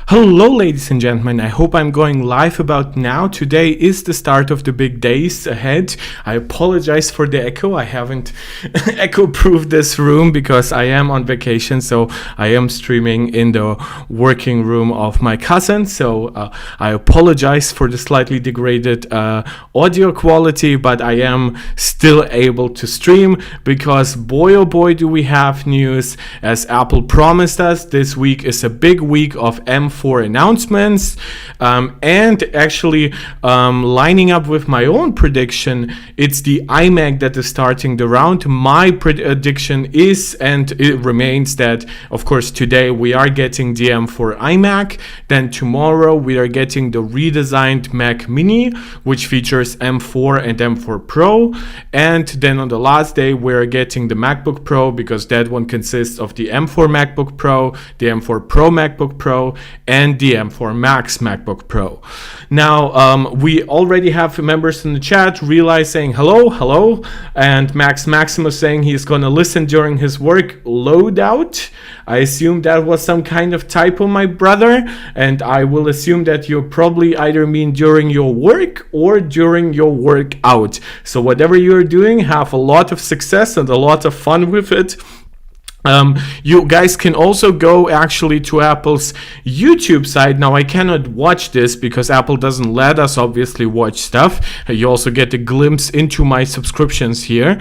Hello ladies and gentlemen, I hope I'm going live about now. Today is the start of the big days ahead. I apologize for the echo. I haven't echo-proofed this room because I am on vacation, so I am streaming in the working room of my cousin. So I apologize for the slightly degraded audio quality, but I am still able to stream because boy oh boy do we have news. As Apple promised us, this week is a big week of M4 announcements, and actually lining up with my own prediction, it's the iMac that is starting the round. My prediction is, and it remains, that of course today we are getting the M4 iMac, then tomorrow we are getting the redesigned Mac Mini, which features M4 and M4 Pro, and then on the last day we're getting the MacBook Pro, because that one consists of the M4 MacBook Pro, the M4 Pro MacBook Pro, and the M4 Max MacBook Pro. Now, we already have members in the chat realizing hello, and Max Maximus saying he's going to listen during his work loadout. I assume that was some kind of typo, my brother, and I will assume that you probably either mean during your work or during your workout. So whatever you're doing, have a lot of success and a lot of fun with it. You guys can also go actually to Apple's YouTube site. Now, I cannot watch this because Apple doesn't let us obviously watch stuff. You also get a glimpse into my subscriptions here.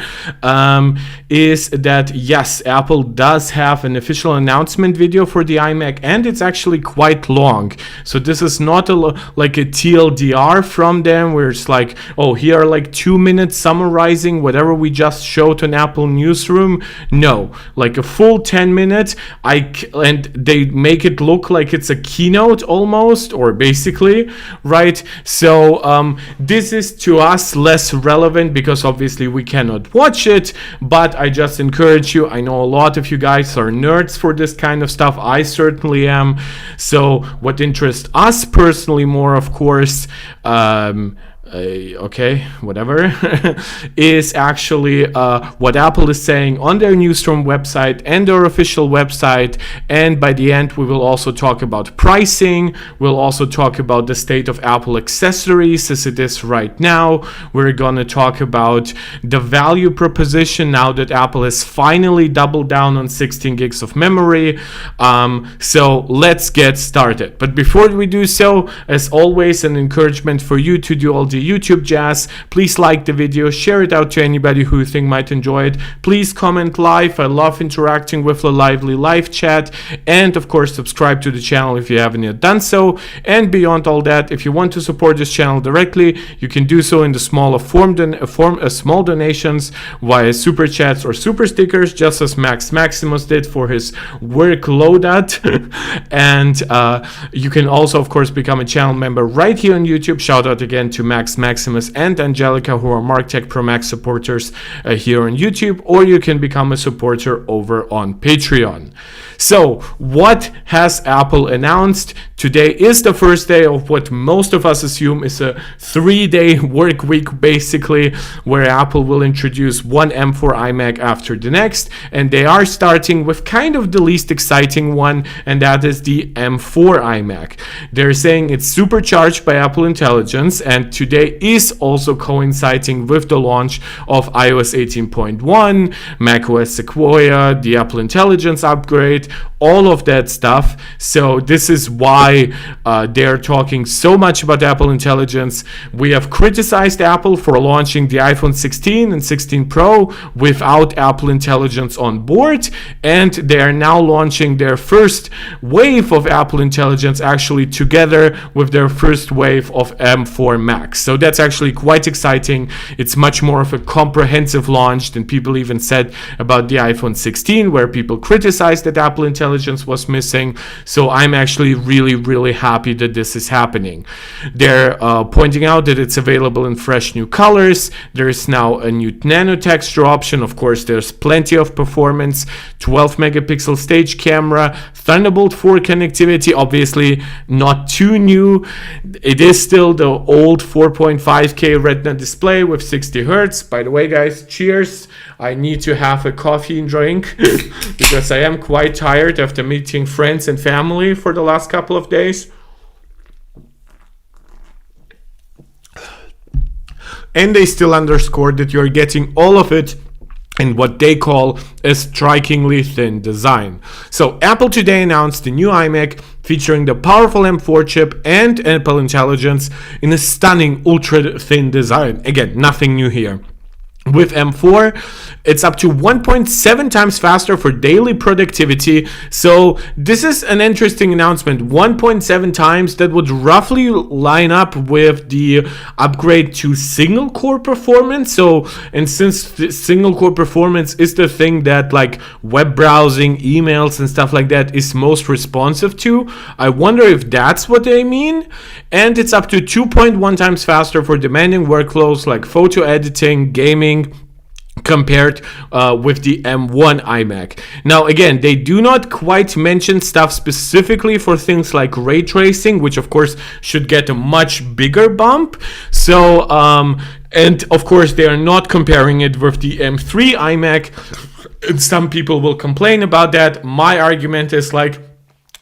Is that yes, Apple does have an official announcement video for the iMac, and it's actually quite long. So this is not like a TLDR from them where it's like, oh, here are like 2 minutes summarizing whatever we just showed on Apple Newsroom. No, like a full 10 minutes, and they make it look like it's a keynote almost, or basically, right? So this is to us less relevant because obviously we cannot watch it, but I just encourage you. I know a lot of you guys are nerds for this kind of stuff. I certainly am. So what interests us personally more, of course, okay, whatever, is actually what Apple is saying on their Newsroom website and their official website. And by the end, we will also talk about pricing. We'll also talk about the state of Apple accessories as it is right now. We're going to talk about the value proposition now that Apple has finally doubled down on 16 gigs of memory. So let's get started. But before we do so, as always, an encouragement for you to do all the YouTube jazz. Please like the video, share it out to anybody who you think might enjoy it. Please comment live. I love interacting with the lively live chat, and of course subscribe to the channel if you haven't yet done so. And beyond all that, if you want to support this channel directly, you can do so in the small small donations via super chats or super stickers, just as Max Maximus did for his work loadout. And you can also of course become a channel member right here on YouTube. Shout out again to Max Maximus and Angelica, who are MarkTech Pro Max supporters here on YouTube, or you can become a supporter over on Patreon. So what has Apple announced? Today is the first day of what most of us assume is a 3-day work week, basically, where Apple will introduce one M4 iMac after the next, and they are starting with kind of the least exciting one, and that is the M4 iMac. They're saying it's supercharged by Apple Intelligence, and today is also coinciding with the launch of iOS 18.1, macOS Sequoia, the Apple Intelligence upgrade, all of that stuff. So this is why they're talking so much about Apple Intelligence. We have criticized Apple for launching the iPhone 16 and 16 Pro without Apple Intelligence on board, and they are now launching their first wave of Apple Intelligence actually together with their first wave of M4 Max. So that's actually quite exciting. It's much more of a comprehensive launch than people even said about the iPhone 16, where people criticized that Apple Intelligence was missing. So I'm actually really happy that this is happening. They're pointing out that it's available in fresh new colors. There is now a new Nano-texture option. Of course, there's plenty of performance, 12 megapixel stage camera, Thunderbolt 4 connectivity, obviously not too new. It is still the old 4.5K Retina display with 60 Hz. By the way, guys, cheers. I need to have a coffee and drink because I am quite tired after meeting friends and family for the last couple of days. And they still underscored that you're getting all of it in what they call a strikingly thin design. So Apple today announced the new iMac featuring the powerful M4 chip and Apple Intelligence in a stunning ultra thin design. Again, nothing new here. With M4, it's up to 1.7 times faster for daily productivity. So this is an interesting announcement. 1.7 times, that would roughly line up with the upgrade to single core performance. So, and since the single core performance is the thing that like web browsing, emails and stuff like that is most responsive to, I wonder if that's what they mean. And it's up to 2.1 times faster for demanding workflows like photo editing, gaming, compared with the M1 iMac. Now again, they do not quite mention stuff specifically for things like ray tracing, which of course should get a much bigger bump. So and of course they are not comparing it with the M3 iMac. And some people will complain about that. My argument is like,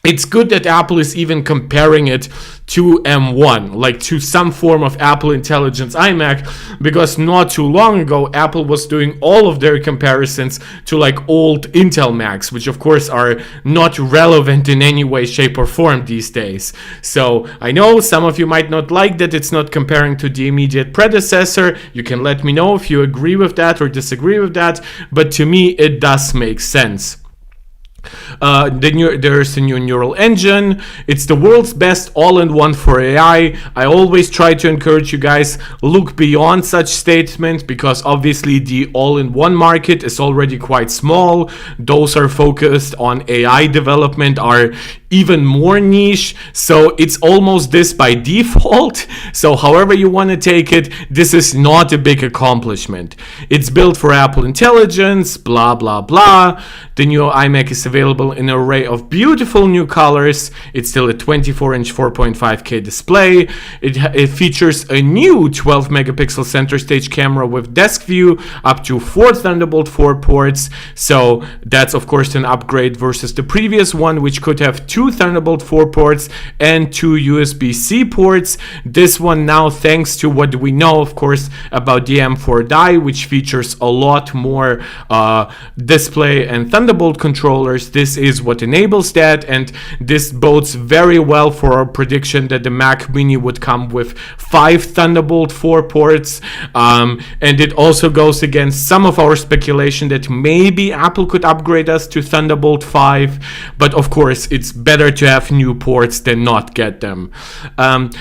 it's good that Apple is even comparing it to M1, like to some form of Apple Intelligence iMac, because not too long ago, Apple was doing all of their comparisons to like old Intel Macs, which of course are not relevant in any way, shape or form these days. So I know some of you might not like that it's not comparing to the immediate predecessor. You can let me know if you agree with that or disagree with that, but to me, it does make sense. There's a new neural engine. It's the world's best all-in-one for AI. I always try to encourage you guys, look beyond such statements, because obviously the all-in-one market is already quite small. Those are focused on AI development are even more niche, so it's almost this by default. So however you want to take it, this is not a big accomplishment. It's built for Apple Intelligence, blah blah blah. The new iMac is available in an array of beautiful new colors. It's still a 24-inch 4.5K display. It features a new 12 megapixel center stage camera with desk view, up to 4 Thunderbolt 4 ports. So that's of course an upgrade versus the previous one, which could have 2 Thunderbolt 4 ports and 2 USB-C ports. This one now, thanks to what we know of course about the M4 die, which features a lot more display and Thunderbolt controllers, this is what enables that, and this bodes very well for our prediction that the Mac Mini would come with 5 Thunderbolt 4 ports, and it also goes against some of our speculation that maybe Apple could upgrade us to Thunderbolt 5, but of course it's better to have new ports than not get them.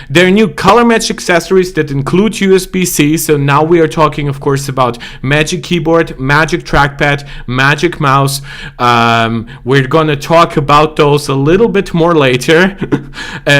There are new color match accessories that include USB-C, so now we are talking of course about Magic Keyboard, Magic Trackpad, Magic Mouse. We're gonna talk about those a little bit more later.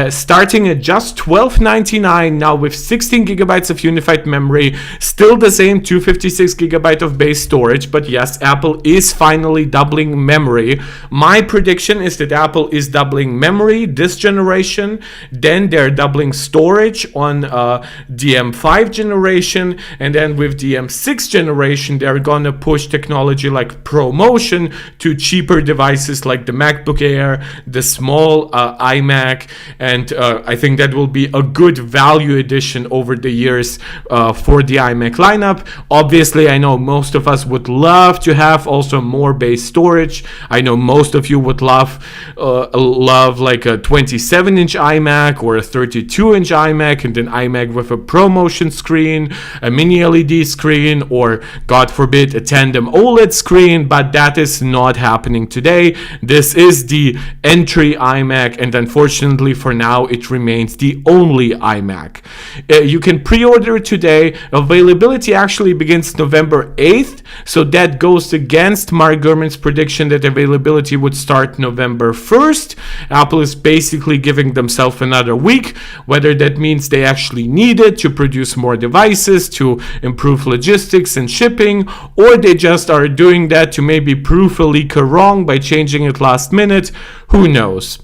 Starting at just $12.99 now with 16 gigabytes of unified memory, still the same 256 gigabyte of base storage, but yes, Apple is finally doubling memory. My prediction is that Apple is doubling memory this generation, then they're doubling storage on the M5 generation, and then with the M6 generation they're gonna push technology like ProMotion to cheaper devices like the MacBook Air, the small iMac, and I think that will be a good value addition over the years for the iMac lineup. Obviously, I know most of us would love to have also more base storage. I know most of you would love like a 27-inch iMac or a 32-inch iMac, and an iMac with a ProMotion screen, a mini LED screen, or God forbid a tandem OLED screen, but that is not happening today. This is the entry iMac, and unfortunately for now it remains the only iMac. You can pre-order it today. Availability actually begins November 8th, so that goes against Mark Gurman's prediction that availability would start November 1st. Apple is basically giving themselves another week, whether that means they actually need it to produce more devices, to improve logistics and shipping, or they just are doing that to maybe prove a leaker wrong by changing it last minute. Who knows?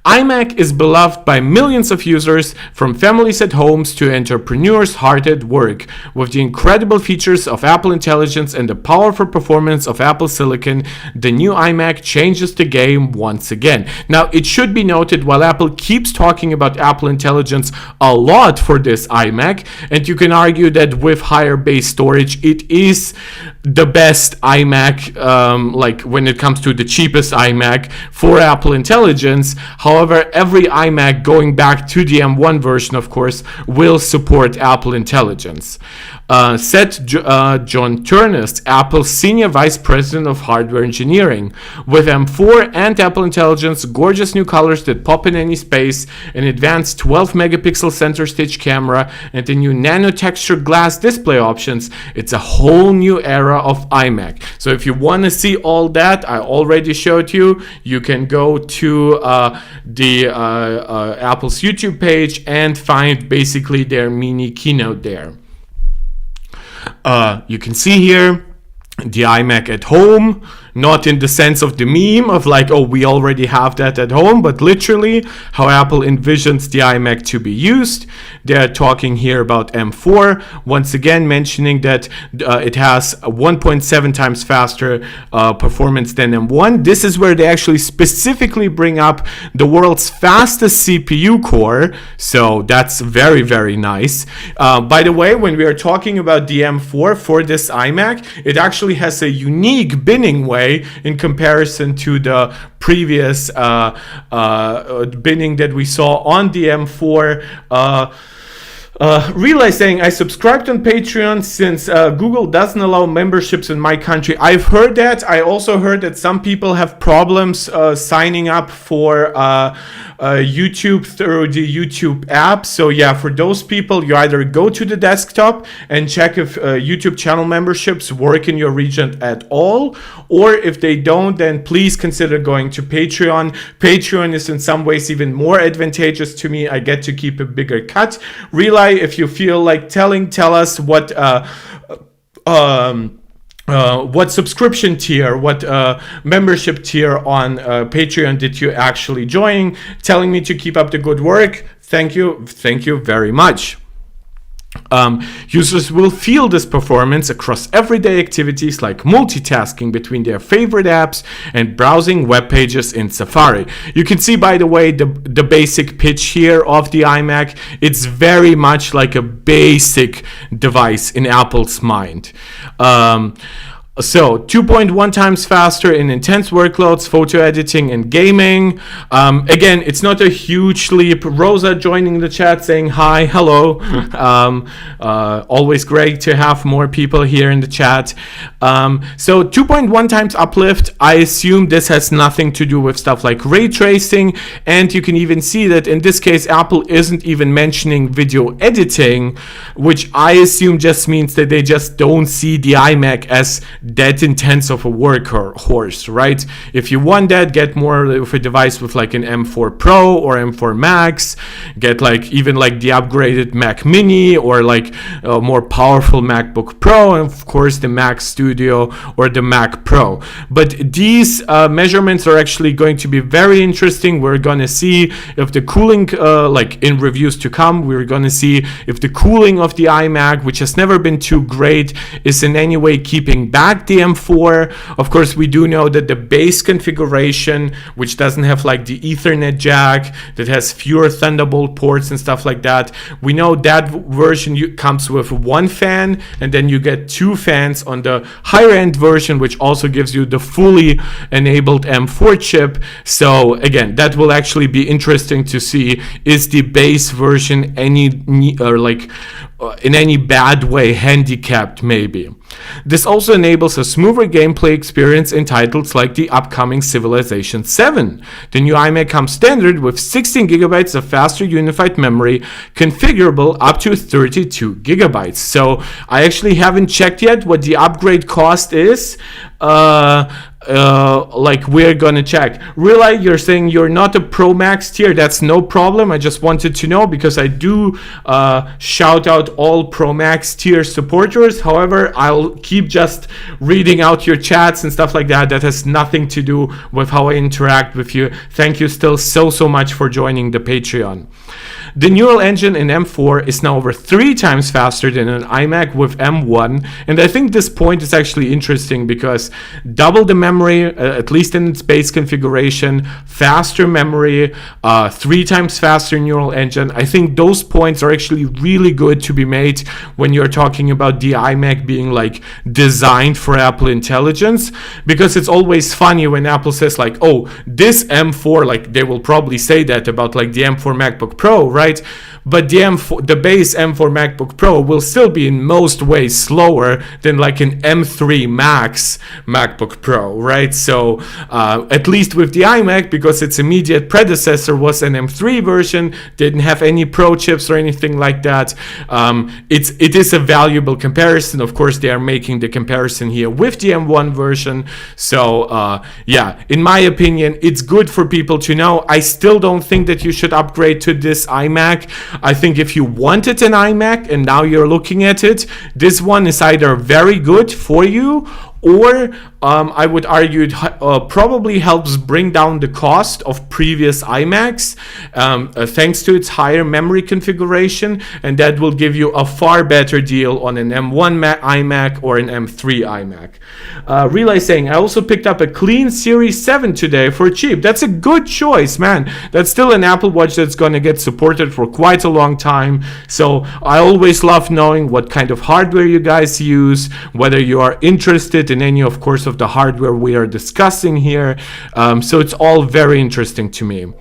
iMac is beloved by millions of users, from families at homes to entrepreneurs hard at work. With the incredible features of Apple Intelligence and the powerful performance of Apple Silicon, the new iMac changes the game once again. Now, it should be noted, while Apple keeps talking about Apple Intelligence a lot for this iMac, and you can argue that with higher base storage, it is the best iMac, like when it comes to the cheapest iMac for Apple Intelligence. However, every iMac going back to the M1 version, of course, will support Apple Intelligence. Said John Turnus, Apple's Senior Vice President of Hardware Engineering. With M4 and Apple Intelligence, gorgeous new colors that pop in any space, an advanced 12 megapixel center stage camera, and the new Nano-texture glass display options, it's a whole new era of iMac. So if you want to see all that, I already showed you. You can go to Apple's YouTube page and find basically their mini keynote there. You can see here the iMac at home, not in the sense of the meme of like, oh, we already have that at home, but literally how Apple envisions the iMac to be used. They're talking here about M4, once again mentioning that it has a 1.7 times faster performance than M1. This is where they actually specifically bring up the world's fastest CPU core, so that's very, very nice. By the way, when we are talking about the M4 for this iMac, it actually has a unique binning way in comparison to the previous binning that we saw on the M4. Relay saying, I subscribed on Patreon since Google doesn't allow memberships in my country. I've heard that. I also heard that some people have problems signing up for YouTube through the YouTube app. So yeah, for those people, you either go to the desktop and check if YouTube channel memberships work in your region at all, or if they don't, then please consider going to Patreon. Patreon is in some ways even more advantageous to me. I get to keep a bigger cut. Relay, if you feel like tell us what subscription tier, what membership tier on Patreon did you actually join, telling me to keep up the good work. Thank you very much. Users will feel this performance across everyday activities like multitasking between their favorite apps and browsing web pages in Safari. You can see, by the way, the basic pitch here of the iMac. It's very much like a basic device in Apple's mind. So 2.1 times faster in intense workloads, photo editing and gaming. Again, it's not a huge leap. Rosa joining the chat saying hi, hello. Always great to have more people here in the chat. So 2.1 times uplift. I assume this has nothing to do with stuff like ray tracing. And you can even see that in this case, Apple isn't even mentioning video editing, which I assume just means that they just don't see the iMac as that intense of a workhorse, right? If you want that, get more of a device with like an M4 Pro or M4 Max, get like even like the upgraded Mac Mini or like a more powerful MacBook Pro, and of course the Mac Studio or the Mac Pro. But these measurements are actually going to be very interesting. We're going to see if the cooling, like in reviews to come, we're going to see if the cooling of the iMac, which has never been too great, is in any way keeping back the M4. Of course, we do know that the base configuration, which doesn't have like the Ethernet jack, that has fewer Thunderbolt ports and stuff like that, we know that version comes with one fan, and then you get two fans on the higher end version, which also gives you the fully enabled M4 chip. So again, that will actually be interesting to see. Is the base version in any bad way handicapped? Maybe. This also enables a smoother gameplay experience in titles like the upcoming Civilization 7. The new iMac comes standard with 16 gigabytes of faster unified memory, configurable up to 32 gigabytes. So I actually haven't checked yet what the upgrade cost is. like we're gonna check. Really, you're saying you're not a Pro Max tier. That's no problem. I just wanted to know because I do shout out all Pro Max tier supporters. However, I'll keep just reading out your chats and stuff like that. That has nothing to do with how I interact with you. Thank you still so much for joining the Patreon. The neural engine in M4 is now over 3 times faster than an iMac with M1, and I think this point is actually interesting because double the memory, at least in its base configuration, faster memory, 3 times faster neural engine. I think those points are actually really good to be made when you're talking about the iMac being like designed for Apple Intelligence, because it's always funny when Apple says like, oh, this M4, like they will probably say that about like the M4 MacBook Pro, right? But the base M4 MacBook Pro will still be in most ways slower than like an M3 Max MacBook Pro, right? So at least with the iMac, because its immediate predecessor was an M3 version, didn't have any Pro chips or anything like that. It is a valuable comparison. Of course, they are making the comparison here with the M1 version. So yeah, in my opinion, it's good for people to know. I still don't think that you should upgrade to this iMac. I think if you wanted an iMac and now you're looking at it, this one is either very good for you, or I would argue it probably helps bring down the cost of previous iMacs thanks to its higher memory configuration, and that will give you a far better deal on an M1 iMac or an M3 iMac. Relay saying, I also picked up a clean Series 7 today for cheap. That's a good choice, man. That's still an Apple Watch that's going to get supported for quite a long time. So I always love knowing what kind of hardware you guys use, whether you are interested in any, of course, of the hardware we are discussing here. So it's all very interesting to me.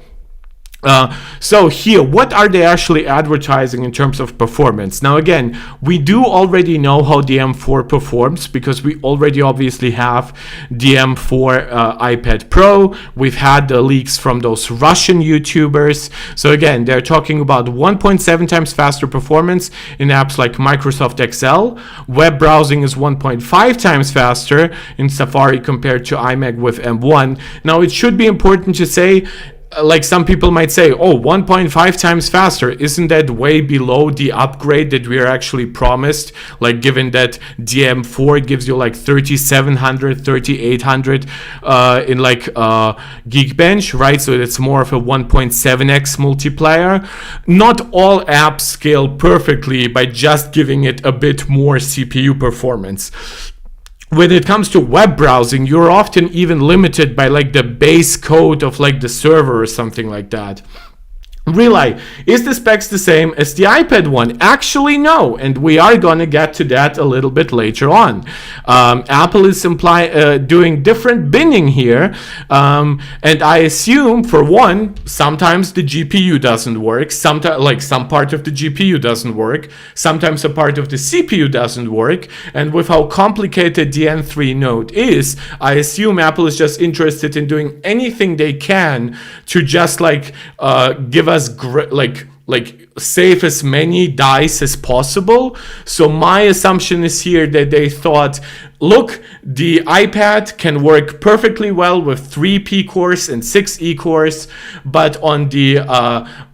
So here, what are they actually advertising in terms of performance? Now again, we do already know how the M4 performs because we already obviously have the M4 iPad Pro. We've had the leaks from those Russian YouTubers. So again, they're talking about 1.7 times faster performance in apps like Microsoft Excel. Web browsing is 1.5 times faster in Safari compared to iMac with M1. Now it should be important to say, like some people might say, oh, 1.5 times faster, isn't that way below the upgrade that we are actually promised? Like given that the M4 gives you like 3700, 3800 in like Geekbench, right? So it's more of a 1.7x multiplier. Not all apps scale perfectly by just giving it a bit more CPU performance. When it comes to web browsing, you're often even limited by like the base code of like the server or something like that. Relay, is the specs the same as the iPad one? Actually, no, and we are going to get to that a little bit later on. Apple is doing different binning here, and I assume, for one, sometimes the GPU doesn't work, sometimes like some part of the GPU doesn't work, sometimes a part of the CPU doesn't work, and with how complicated the N3 node is, I assume Apple is just interested in doing anything they can to just like give us save as many dice as possible. So my assumption is here that they thought, look, the iPad can work perfectly well with 3 P cores and 6 E cores, but on the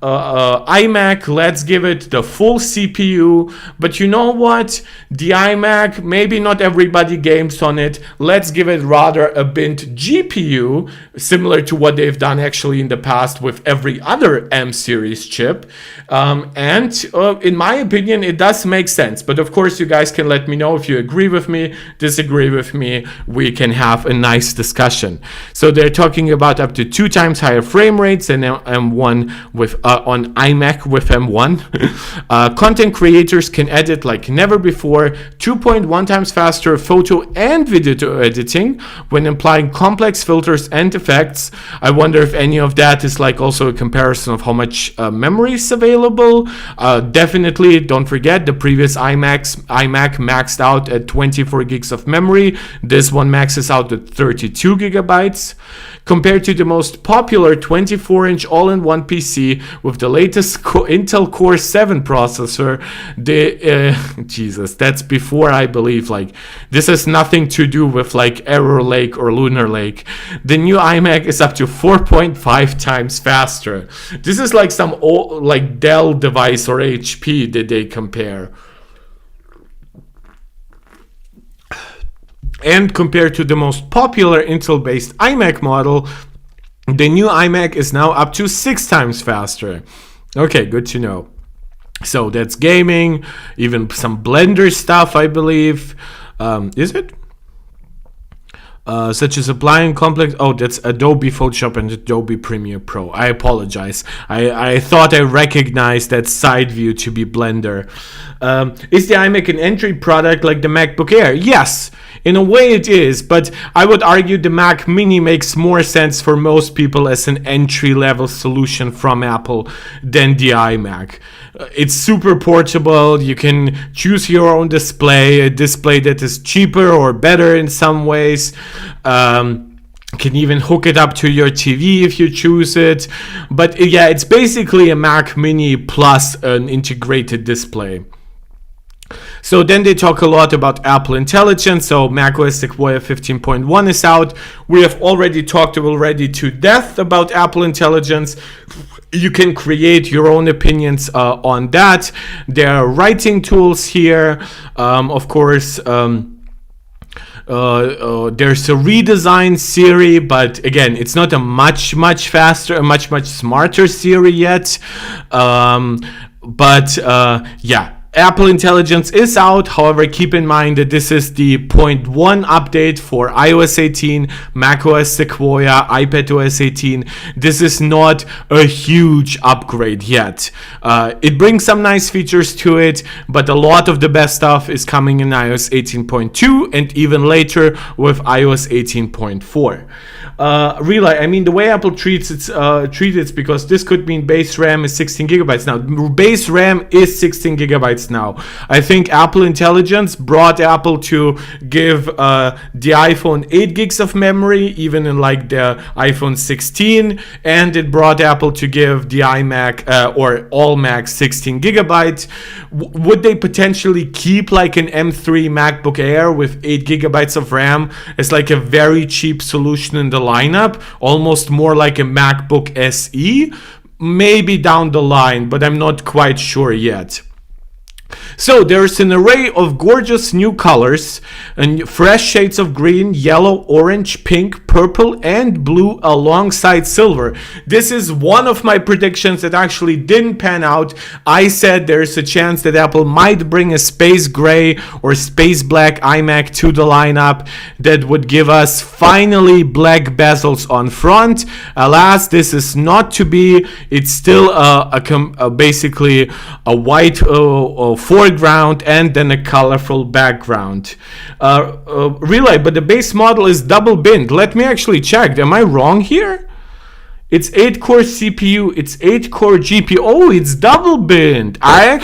iMac, let's give it the full CPU. But you know what? The iMac, maybe not everybody games on it. Let's give it rather a bint GPU, similar to what they've done actually in the past with every other M series chip. And in my opinion, it does make sense. But of course, you guys can let me know if you agree with me, disagree with me. We can have a nice discussion. So they're talking about up to 2 times higher frame rates than M1 with on iMac with M1. Content creators can edit like never before. 2.1 times faster photo and video editing when applying complex filters and effects. I wonder if any of that is like also a comparison of how much memory is available. Definitely don't forget the previous iMac maxed out at 24 gigs of of memory. This one maxes out at 32 gigabytes. Compared to the most popular 24-inch all-in-one PC with the latest Intel Core 7 processor, Jesus, that's before, I believe, like, this has nothing to do with like Arrow Lake or Lunar Lake. The new iMac is up to 4.5 times faster. This is like some old, like Dell device or HP that they compare. And compared to the most popular Intel-based iMac model, the new iMac is now up to 6 times faster. Okay, good to know. So that's gaming, even some Blender stuff, I believe. Is it? Such as applying complex... Oh, that's Adobe Photoshop and Adobe Premiere Pro. I apologize. I thought I recognized that side view to be Blender. Is the iMac an entry product like the MacBook Air? Yes. In a way it is, but I would argue the Mac Mini makes more sense for most people as an entry-level solution from Apple than the iMac. It's super portable, you can choose your own display, a display that is cheaper or better in some ways. Can even hook it up to your TV if you choose it. But yeah, it's basically a Mac Mini plus an integrated display. So then they talk a lot about Apple Intelligence. So macOS Sequoia 15.1 is out. We have already talked to death about Apple Intelligence. You can create your own opinions on that. There are writing tools here. Of course, there's a redesign Siri, but again, it's not a much faster, a much smarter Siri yet. Yeah. Apple Intelligence is out. However, keep in mind that this is the 0.1 update for iOS 18, macOS Sequoia, iPadOS 18. This is not a huge upgrade yet. It brings some nice features to it, but a lot of the best stuff is coming in iOS 18.2 and even later with iOS 18.4. Really, I mean, the way Apple treats it, because this could mean base RAM is 16 gigabytes now. Base RAM is 16 gigabytes now. I think Apple Intelligence brought Apple to give the iPhone 8 gigs of memory, even in like the iPhone 16, and it brought Apple to give the iMac or all Mac 16 gigabytes. Would they potentially keep like an M3 MacBook Air with 8 gigabytes of RAM as like a very cheap solution in the lineup, almost more like a MacBook SE? Maybe down the line, but I'm not quite sure yet. So there's an array of gorgeous new colors and fresh shades of green, yellow, orange, pink, purple, and blue alongside silver. This is one of my predictions that actually didn't pan out. I said there's a chance that Apple might bring a space gray or space black iMac to the lineup that would give us finally black bezels on front. Alas, this is not to be. It's still basically a white foreground and then a colorful background. Really, but the base model is double binned. Let me actually check. Am I wrong here? It's 8-core CPU. It's 8-core GPU. Oh, it's double binned. I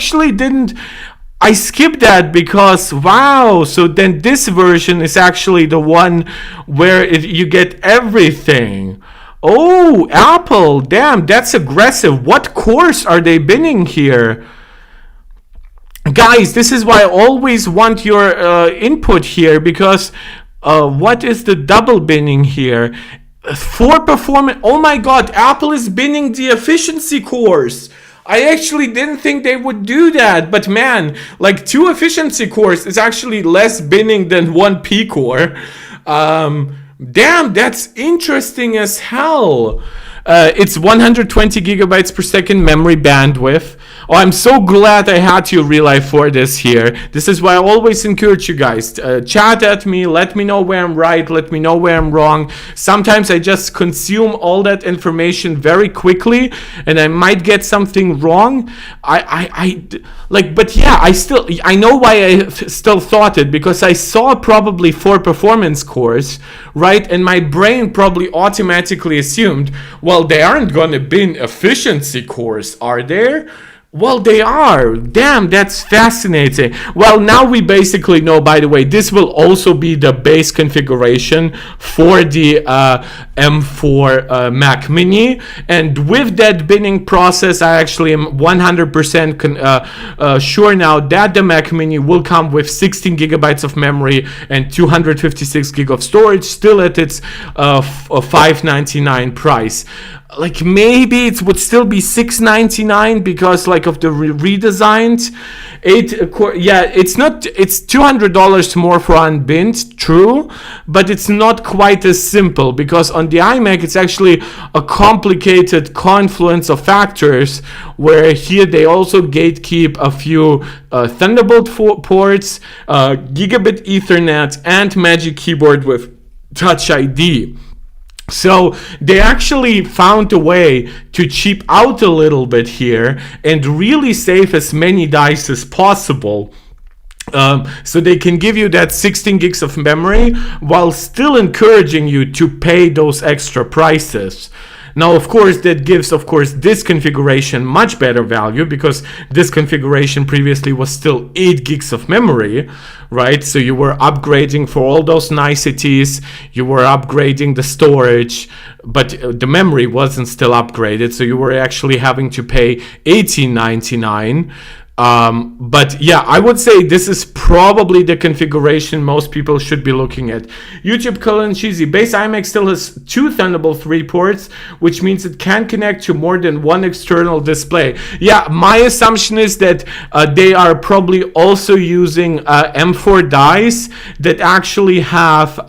skipped that because, wow. So then this version is actually the one where you get everything. Oh, Apple. Damn, that's aggressive. What cores are they binning here? Guys, this is why I always want your input here, because what is the double binning here? For performance, oh my god, Apple is binning the efficiency cores. I actually didn't think they would do that, but man, like 2 efficiency cores is actually less binning than 1 P core. Damn, that's interesting as hell. It's 120 gigabytes per second memory bandwidth. Oh, I'm so glad I had you realize for this here. This is why I always encourage you guys. Chat at me, let me know where I'm right, let me know where I'm wrong. Sometimes I just consume all that information very quickly and I might get something wrong. But yeah, I know why I still thought it, because I saw probably 4 performance cores, right? And my brain probably automatically assumed, well, they aren't gonna bin efficiency cores, are there? Well, they are. Damn, that's fascinating. Well, now we basically know, by the way, this will also be the base configuration for the M4 Mac Mini. And with that binning process, I actually am 100% sure now that the Mac Mini will come with 16 gigabytes of memory and 256 gig of storage, still at its $599 price. Like, maybe it would still be $699 because like of the redesigned. It's $200 more for unbinned, true, but it's not quite as simple because on the iMac it's actually a complicated confluence of factors, where here they also gatekeep a few Thunderbolt ports, gigabit Ethernet, and Magic Keyboard with Touch ID. So they actually found a way to cheap out a little bit here and really save as many dice as possible. So they can give you that 16 gigs of memory while still encouraging you to pay those extra prices. Now, of course, that gives, this configuration much better value because this configuration previously was still 8 gigs of memory, right? So you were upgrading for all those niceties, you were upgrading the storage, but the memory wasn't still upgraded, so you were actually having to pay $18.99. But yeah, I would say this is probably the configuration most people should be looking at. YouTube Colin Cheesy, base iMac still has 2 Thunderbolt 3 ports, which means it can connect to more than one external display. Yeah, my assumption is that they are probably also using M4 dies that actually have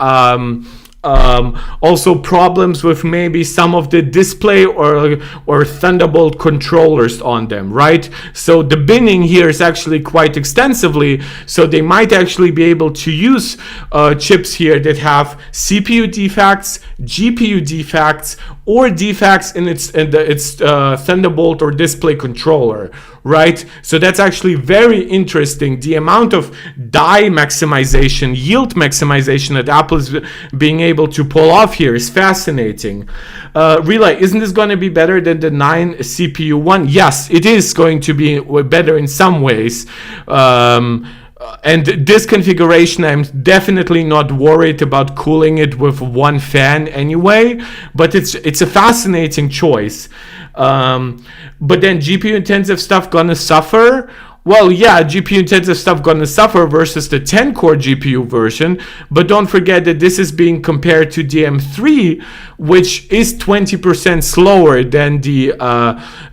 also problems with maybe some of the display or Thunderbolt controllers on them, right? So the binning here is actually quite extensively, so they might actually be able to use chips here that have CPU defects, GPU defects, or defects in its Thunderbolt or display controller, right? So that's actually very interesting. The amount of die maximization, yield maximization that Apple is being able to pull off here is fascinating. Relay, isn't this going to be better than the 9 CPU one? Yes, it is going to be better in some ways. And this configuration, I'm definitely not worried about cooling it with one fan anyway, but it's a fascinating choice. But then GPU intensive stuff gonna suffer? Well, yeah, GPU intensive stuff gonna suffer versus the 10-core GPU version, but don't forget that this is being compared to the M3, which is 20% slower than the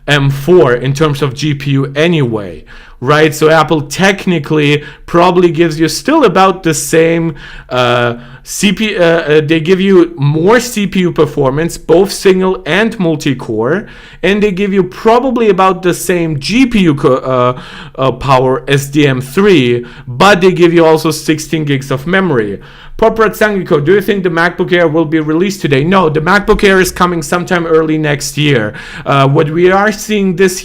M4 in terms of GPU anyway, right? So Apple technically probably gives you still about the same CPU. They give you more CPU performance, both single and multi-core, and they give you probably about the same GPU power as the M3, but they give you also 16 gigs of memory. Poprat Sangiko, do you think the MacBook Air will be released today? No, the MacBook Air is coming sometime early next year. What we are seeing this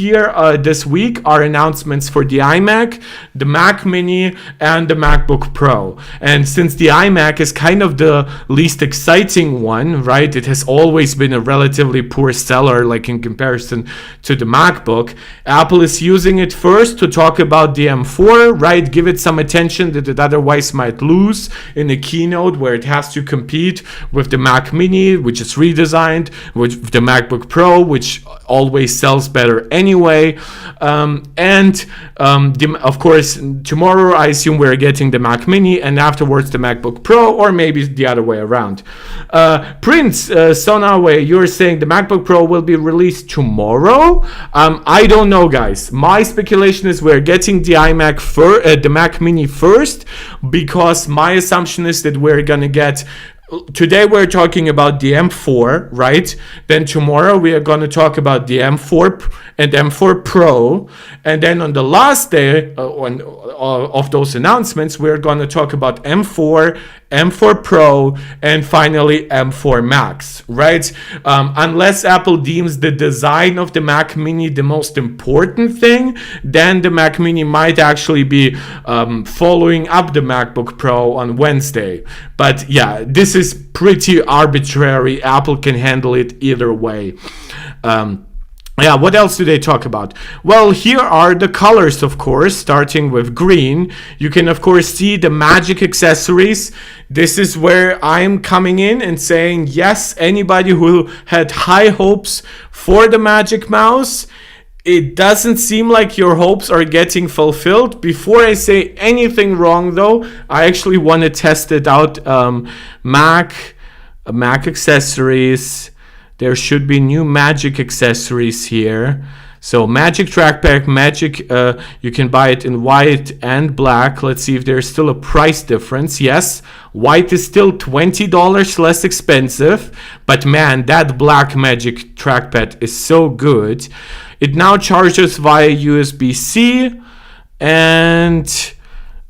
week are announcements for the iMac, the Mac Mini, and the MacBook Pro. And since the iMac is kind of the least exciting one, right? It has always been a relatively poor seller, like in comparison to the MacBook. Apple is using it first to talk about the M4, right? Give it some attention that it otherwise might lose in the keynote, where it has to compete with the Mac Mini, which is redesigned, with the MacBook Pro, which always sells better anyway. Of course, tomorrow I assume we're getting the Mac Mini, and afterwards the MacBook Pro, or maybe the other way around. Prince Sonawe, you're saying the MacBook Pro will be released tomorrow? I don't know, guys. My speculation is we're getting the the Mac Mini first, because my assumption is that we're gonna get. Today we're talking about the M4, right? Then tomorrow we are going to talk about the M4 and M4 Pro. And then on the last day of those announcements, we're going to talk about M4, M4 Pro, and finally M4 Max, right? Unless Apple deems the design of the Mac Mini the most important thing, then the Mac Mini might actually be following up the MacBook Pro on Wednesday. But yeah, this is pretty arbitrary. Apple can handle it either way. Yeah, what else do they talk about? Well, here are the colors, of course, starting with green. You can, of course, see the magic accessories. This is where I'm coming in and saying, yes, anybody who had high hopes for the Magic Mouse, it doesn't seem like your hopes are getting fulfilled. Before I say anything wrong, though, I actually want to test it out. Mac accessories. There should be new Magic accessories here. So Magic Trackpad, Magic, you can buy it in white and black. Let's see if there's still a price difference. Yes, white is still $20 less expensive. But man, that black Magic Trackpad is so good. It now charges via USB-C. And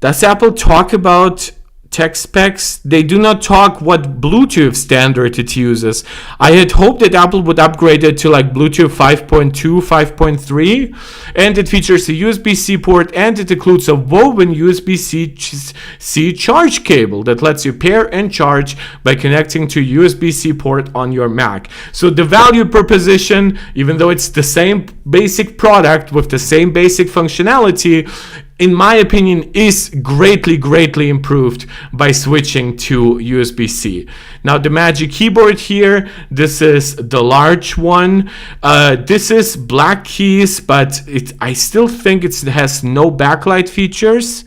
does Apple talk about tech specs? They do not talk what Bluetooth standard it uses. I had hoped that Apple would upgrade it to like Bluetooth 5.2, 5.3, and it features a USB-C port, and it includes a woven USB-C charge cable that lets you pair and charge by connecting to a USB-C port on your Mac. So the value proposition, even though it's the same basic product with the same basic functionality, in my opinion, is greatly improved by switching to USB-C. Now the Magic Keyboard here, this is the large one. This is black keys, but I still think it has no backlight features.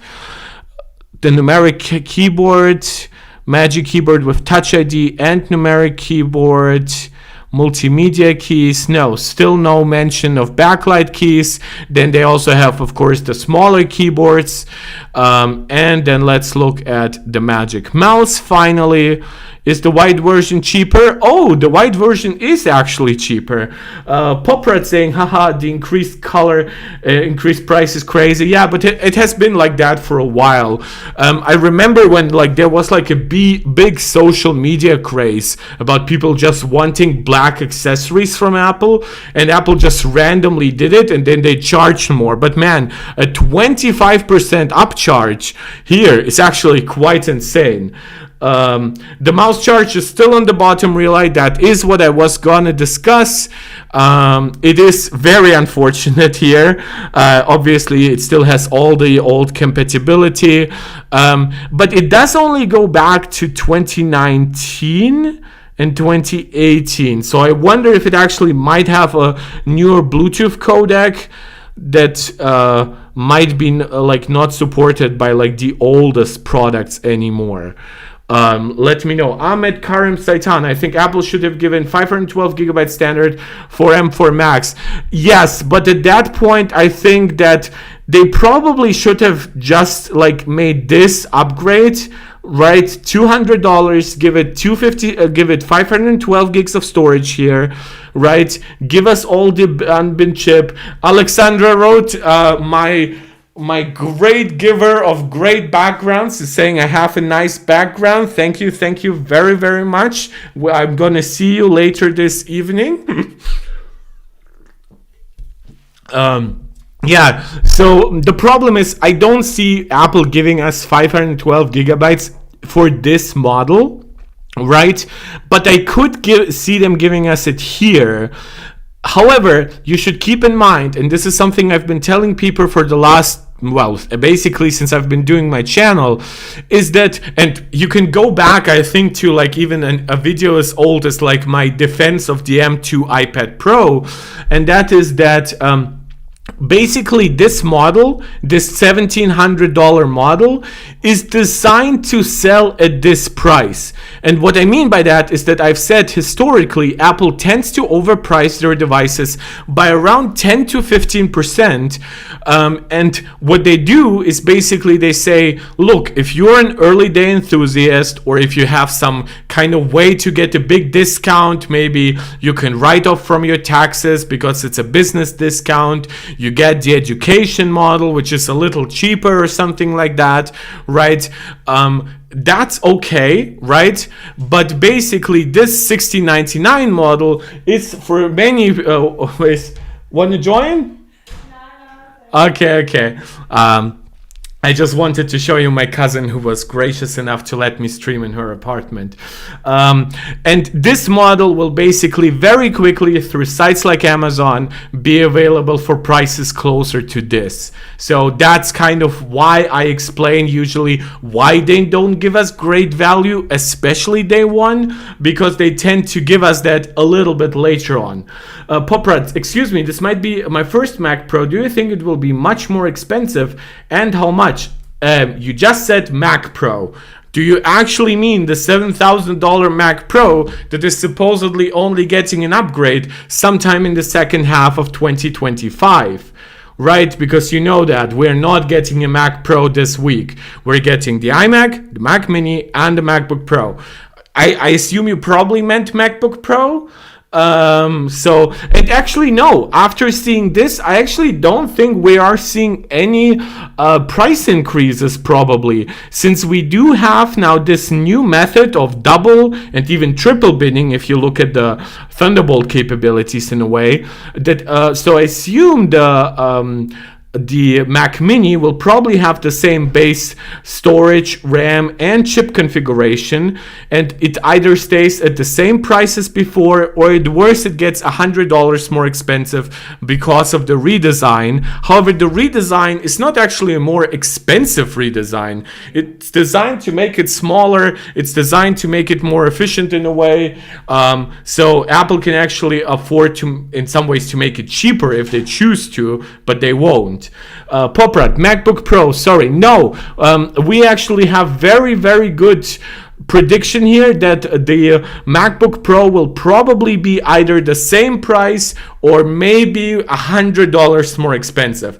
The numeric keyboard, Magic Keyboard with Touch ID and numeric keyboard. Multimedia keys, no, still no mention of backlight keys. Then they also have, of course, the smaller keyboards. And then let's look at the Magic Mouse finally. Is the white version cheaper? Oh, the white version is actually cheaper. Poprat saying, haha, the increased color, increased price is crazy. Yeah, but it has been like that for a while. I remember when like there was like a big social media craze about people just wanting black accessories from Apple, and Apple just randomly did it, and then they charged more. But man, a 25% upcharge here is actually quite insane. The mouse charge is still on the bottom relay. That is what I was gonna discuss. It is very unfortunate here. Obviously it still has all the old compatibility, but it does only go back to 2019 and 2018. So I wonder if it actually might have a newer Bluetooth codec that might be like not supported by like the oldest products anymore. Let me know. Ahmed Karim Saitan, I think Apple should have given 512 gigabyte standard for M4 Max. Yes, but at that point, I think that they probably should have just like made this upgrade, right? $200, give it 250, give it 512 gigs of storage here, right? Give us all the unbin chip. Alexandra wrote, my great giver of great backgrounds is saying I have a nice background. Thank you very much. I'm gonna see you later this evening. Yeah, so the problem is I don't see Apple giving us 512 gigabytes for this model, right? But I could see them giving us it here. However, you should keep in mind, and this is something I've been telling people for the last, well, basically since I've been doing my channel, is that, and you can go back, I think, to like even a video as old as like my defense of the M2 iPad Pro, and that is that basically this model, this $1,700 model, is designed to sell at this price. And what I mean by that is that I've said historically Apple tends to overprice their devices by around 10 to 15%. And what they do is basically they say, look, if you're an early day enthusiast, or if you have some kind of way to get a big discount, maybe you can write off from your taxes because it's a business discount, you get the education model, which is a little cheaper or something like that, right? That's okay, right? But basically this $1,699 model is for many want to join? Okay. I just wanted to show you my cousin who was gracious enough to let me stream in her apartment. And this model will basically very quickly through sites like Amazon be available for prices closer to this. So that's kind of why I explain usually why they don't give us great value, especially day one, because they tend to give us that a little bit later on. Poprat, excuse me, this might be my first Mac Pro. Do you think it will be much more expensive, and how much? You just said Mac Pro. Do you actually mean the $7,000 Mac Pro that is supposedly only getting an upgrade sometime in the second half of 2025? Right, because you know that we're not getting a Mac Pro this week. We're getting the iMac, the Mac Mini, and the MacBook Pro. I assume you probably meant MacBook Pro. So, and actually no, after seeing this, I actually don't think we are seeing any price increases probably, since we do have now this new method of double and even triple bidding if you look at the Thunderbolt capabilities in a way that so I assume the Mac Mini will probably have the same base storage, RAM, and chip configuration, and it either stays at the same price as before, or at worst it gets $100 more expensive because of the redesign. However, the redesign is not actually a more expensive redesign. It's designed to make it smaller, it's designed to make it more efficient in a way, so Apple can actually afford to, in some ways, to make it cheaper if they choose to, but they won't. Poprat, MacBook Pro, sorry, no, we actually have very, very good prediction here that the MacBook Pro will probably be either the same price or maybe $100 more expensive,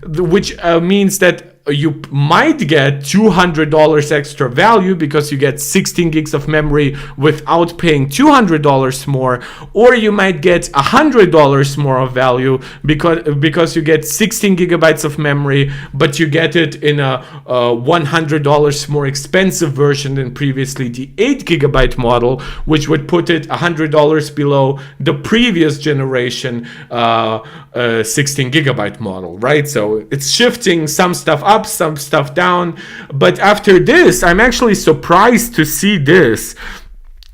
which means that you might get $200 extra value because you get 16 gigs of memory without paying $200 more, or you might get $100 more of value because you get 16 gigabytes of memory, but you get it in a $100 more expensive version than previously the 8 gigabyte model, which would put it $100 below the previous generation 16 gigabyte model, right? So it's shifting some stuff up, some stuff down. But after this, I'm actually surprised to see this.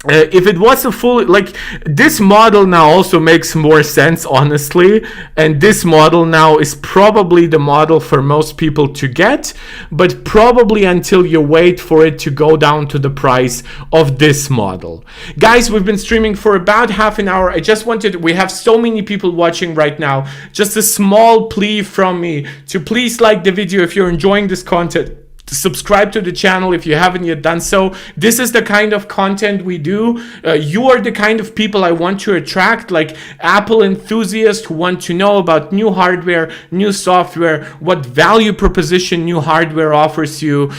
If it was a full, like, this model now also makes more sense, honestly, and this model now is probably the model for most people to get, but probably until you wait for it to go down to the price of this model. Guys, we've been streaming for about half an hour. I just wanted, we have so many people watching right now, just a small plea from me to please like the video if you're enjoying this content. Subscribe to the channel if you haven't yet done so. This is the kind of content we do. You are the kind of people I want to attract, like Apple enthusiasts who want to know about new hardware, new software, what value proposition new hardware offers you,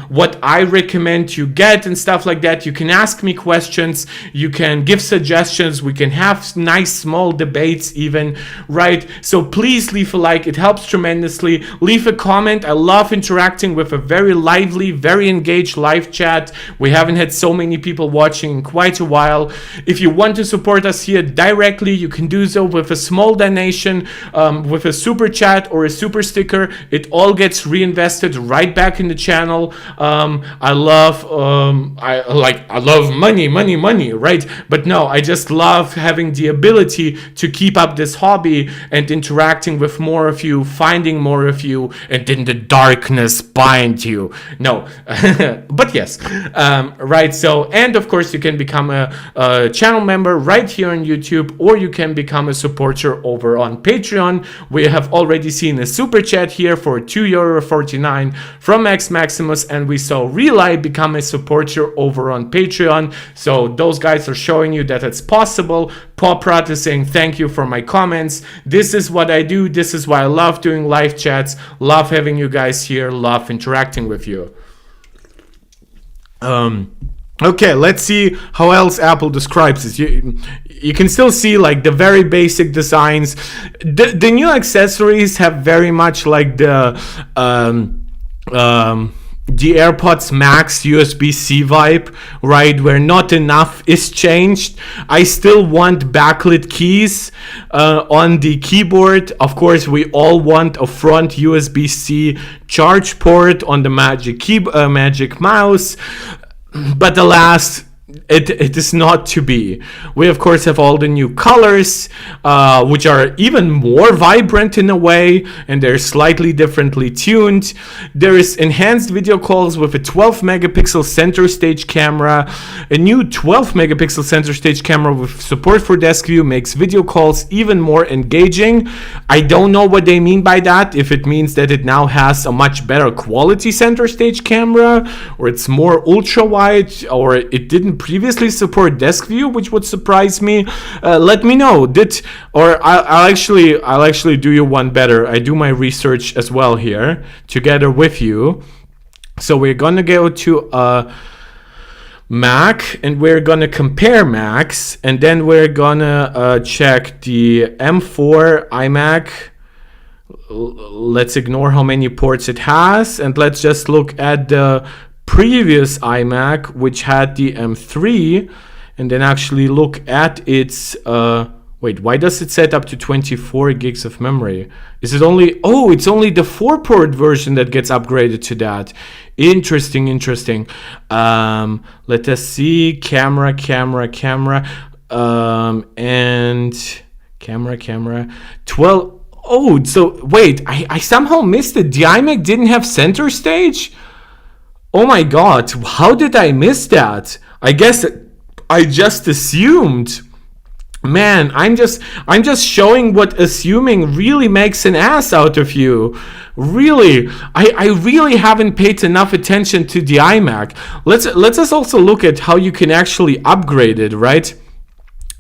what I recommend you get and stuff like that. You can ask me questions, you can give suggestions, we can have nice small debates even, right? So please leave a like, it helps tremendously. Leave a comment. I love interacting with a very lively, very engaged live chat. We haven't had so many people watching in quite a while. If you want to support us here directly, you can do so with a small donation, with a super chat or a super sticker. It all gets reinvested right back in the channel. I love money, right? But no, I just love having the ability to keep up this hobby and interacting with more of you, finding more of you, and in the darkness bind you. No, but yes, right. So, and of course, you can become a channel member right here on YouTube, or you can become a supporter over on Patreon. We have already seen a super chat here for €2.49 from Max Maximus, and we saw Relay become a supporter over on Patreon. So those guys are showing you that it's possible. Poprat is saying thank you for my comments. This is what I do. This is why I love doing live chats. Love having you guys here. Love interacting with you. Okay, let's see how else Apple describes this. You can still see like the very basic designs. The new accessories have very much like the the AirPods Max USB-C vibe, right, where not enough is changed. I still want backlit keys on the keyboard. Of course, we all want a front USB-C charge port on the Magic Mouse, but alas, it is not to be. We of course have all the new colors, which are even more vibrant in a way, and they're slightly differently tuned. There is enhanced video calls with a 12 megapixel center stage camera. A new 12 megapixel center stage camera with support for desk view makes video calls even more engaging. I don't know what they mean by that, if it means that it now has a much better quality center stage camera, or it's more ultra wide, or it didn't previously support desk view, which would surprise me. Let me know. I'll actually do you one better. I do my research as well here together with you. So we're gonna go to Mac, and we're gonna compare Macs, and then we're gonna check the M4 iMac. Let's ignore how many ports it has, and let's just look at the previous iMac, which had the M3, and then actually look at its wait, why does it set up to 24 gigs of memory? Is it only, oh, it's only the 4-port version that gets upgraded to that. Interesting. Let us see, camera, and camera 12. Oh, so wait, I somehow missed it. The iMac didn't have center stage? Oh my god, how did I miss that? I guess I just assumed. Man, I'm just showing what assuming really makes an ass out of you. Really, I really haven't paid enough attention to the iMac. Let's us also look at how you can actually upgrade it, right?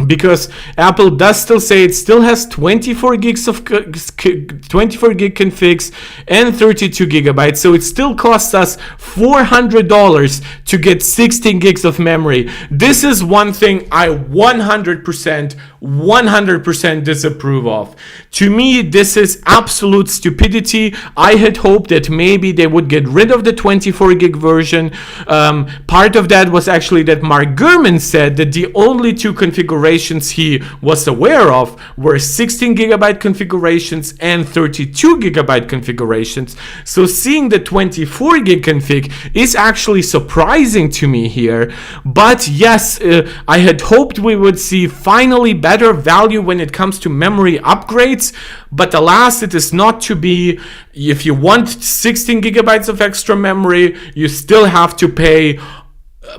Because Apple does still say it still has 24 gigs of 24 gig configs and 32 gigabytes, so it still costs us $400 to get 16 gigs of memory. This is one thing I 100% disapprove of. To me, this is absolute stupidity. I had hoped that maybe they would get rid of the 24 gig version. Part of that was actually that Mark Gurman said that the only two configurations he was aware of were 16 gigabyte configurations and 32 gigabyte configurations. So seeing the 24 gig config is actually surprising to me here. But yes, I had hoped we would see finally better value when it comes to memory upgrades. But alas, it is not to be. If you want 16 gigabytes of extra memory, you still have to pay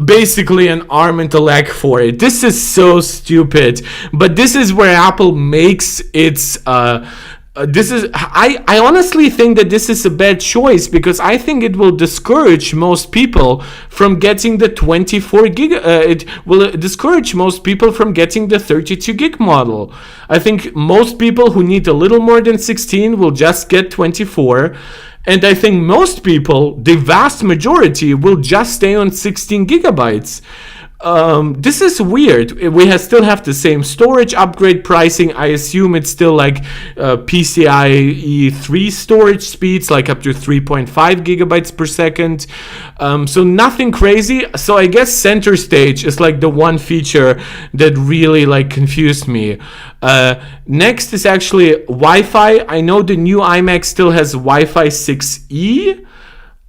basically an arm and a leg for it. This is so stupid, but this is where Apple makes its I honestly think that this is a bad choice, because I think it will discourage most people from getting the 24 gig. It will discourage most people from getting the 32 gig model. I think most people who need a little more than 16 will just get 24. And I think most people, the vast majority, will just stay on 16 gigabytes. This is weird. We still have the same storage upgrade pricing. I assume it's still like PCIe 3 storage speeds, like up to 3.5 gigabytes per second. So nothing crazy. So I guess center stage is like the one feature that really like confused me. Next is actually Wi-Fi. I know the new iMac still has Wi-Fi 6E.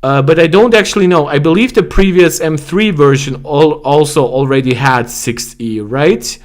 But I don't actually know. I believe the previous M3 version also already had 6E, right?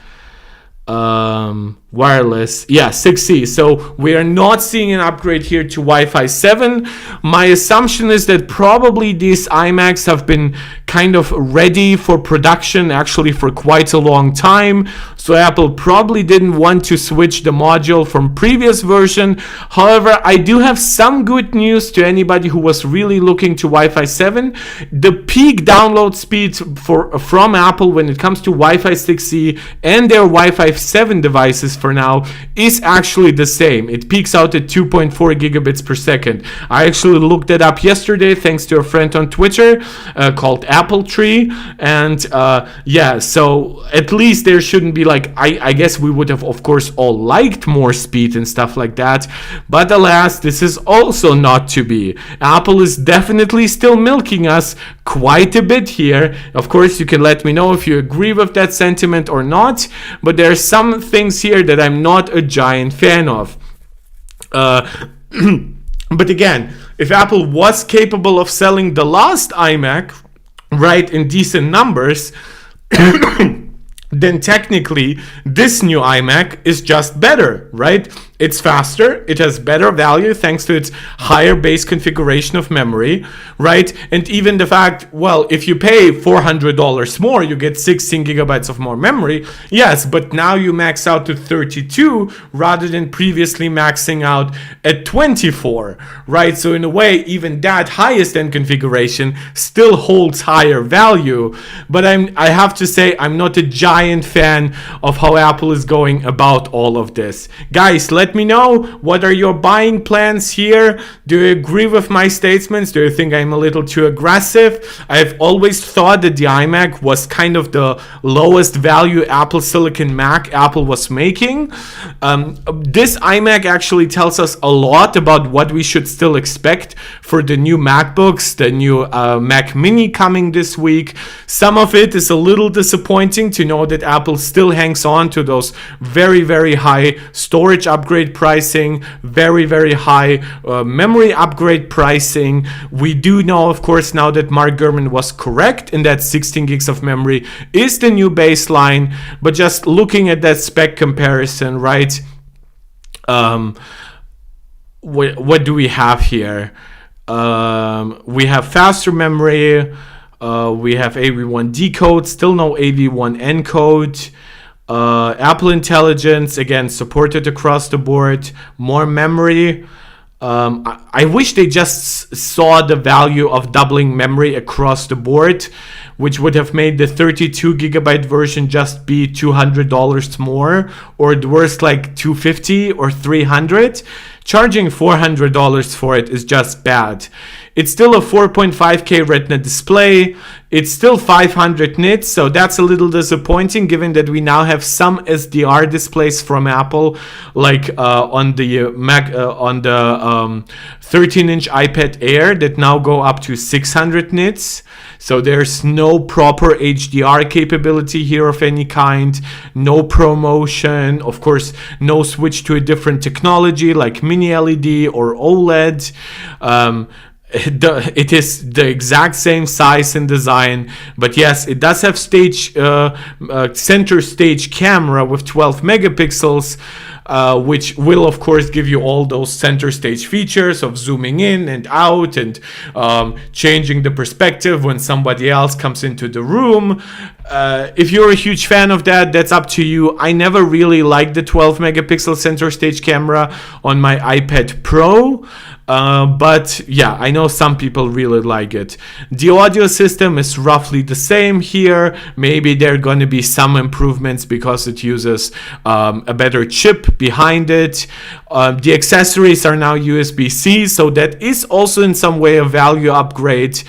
Wireless, yeah, 6E. So we are not seeing an upgrade here to Wi-Fi 7. My assumption is that probably these iMacs have been kind of ready for production actually for quite a long time. So Apple probably didn't want to switch the module from previous version. However, I do have some good news to anybody who was really looking to Wi-Fi 7. The peak download speed from Apple when it comes to Wi-Fi 6E and their Wi-Fi 7 devices least for now, is actually the same. It peaks out at 2.4 gigabits per second. I actually looked it up yesterday thanks to a friend on Twitter called Apple Tree, and yeah, so at least there shouldn't be like, I guess we would have of course all liked more speed and stuff like that, but alas, this is also not to be. Apple is definitely still milking us quite a bit here. Of course, you can let me know if you agree with that sentiment or not, but there are some things here that I'm not a giant fan of. But again, if Apple was capable of selling the last iMac, right, in decent numbers, then technically this new iMac is just better, right? It's faster, it has better value thanks to its higher base configuration of memory, right? And even the fact, well, if you pay $400 more, you get 16 gigabytes of more memory. Yes, but now you max out to 32 rather than previously maxing out at 24, right? So in a way, even that highest end configuration still holds higher value. But I have to say, I'm not a giant fan of how Apple is going about all of this. Guys, let me know, what are your buying plans here? Do you agree with my statements? Do you think I'm a little too aggressive? I've always thought that the iMac was kind of the lowest value Apple Silicon Mac Apple was making. This iMac actually tells us a lot about what we should still expect for the new MacBooks, the new Mac Mini coming this week. Some of it is a little disappointing to know that Apple still hangs on to those very, very high storage upgrade pricing, very, very high memory upgrade pricing. We do know, of course, now that Mark Gurman was correct in that 16 gigs of memory is the new baseline, but just looking at that spec comparison, right? What do we have here? We have faster memory, we have AV1 decode, still no AV1 encode. Apple Intelligence, again, supported across the board, more memory. I wish they just saw the value of doubling memory across the board, which would have made the 32 gigabyte version just be $200 more, or at worst like $250 or $300. Charging $400 for it is just bad. It's still a 4.5K Retina display. It's still 500 nits, so that's a little disappointing given that we now have some SDR displays from Apple, like on the Mac, on the 13-inch iPad Air that now go up to 600 nits. So there's no proper HDR capability here of any kind, no ProMotion, of course, no switch to a different technology like Mini LED or OLED. It is the exact same size and design, but yes, it does have center stage camera with 12 megapixels, which will of course give you all those center stage features of zooming in and out and changing the perspective when somebody else comes into the room. If you're a huge fan of that, that's up to you. I never really liked the 12 megapixel center stage camera on my iPad Pro. But yeah, I know some people really like it. The audio system is roughly the same here. Maybe there are going to be some improvements because it uses a better chip behind it. The accessories are now USB-C, so that is also in some way a value upgrade.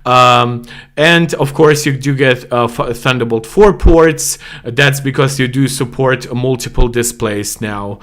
And of course you do get Thunderbolt 4 ports. That's because you do support multiple displays now.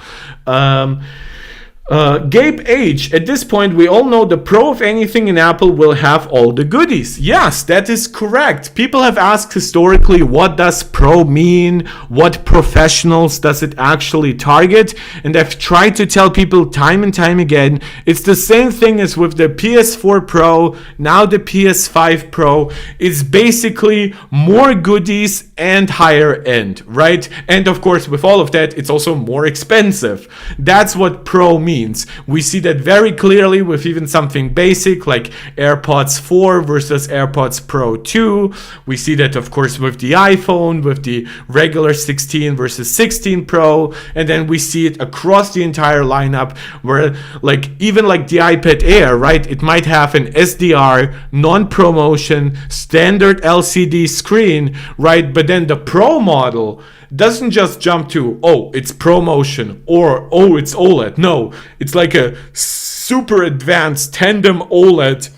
Gabe H, at this point we all know the Pro of anything in Apple will have all the goodies. Yes, that is correct. People have asked historically, what does Pro mean? What professionals does it actually target? And I've tried to tell people time and time again, it's the same thing as with the PS4 Pro, now the PS5 Pro. It's basically more goodies and higher end, right? And of course with all of that, it's also more expensive. That's what Pro means. means. We see that very clearly with even something basic like AirPods 4 versus AirPods Pro 2. We see that, of course, with the iPhone, with the regular 16 versus 16 Pro, and then we see it across the entire lineup where like even like the iPad Air, right? It might have an SDR, non-promotion, standard LCD screen, right? But then the Pro model doesn't just jump to, oh, it's ProMotion or, oh, it's OLED. No, it's like a super advanced tandem OLED,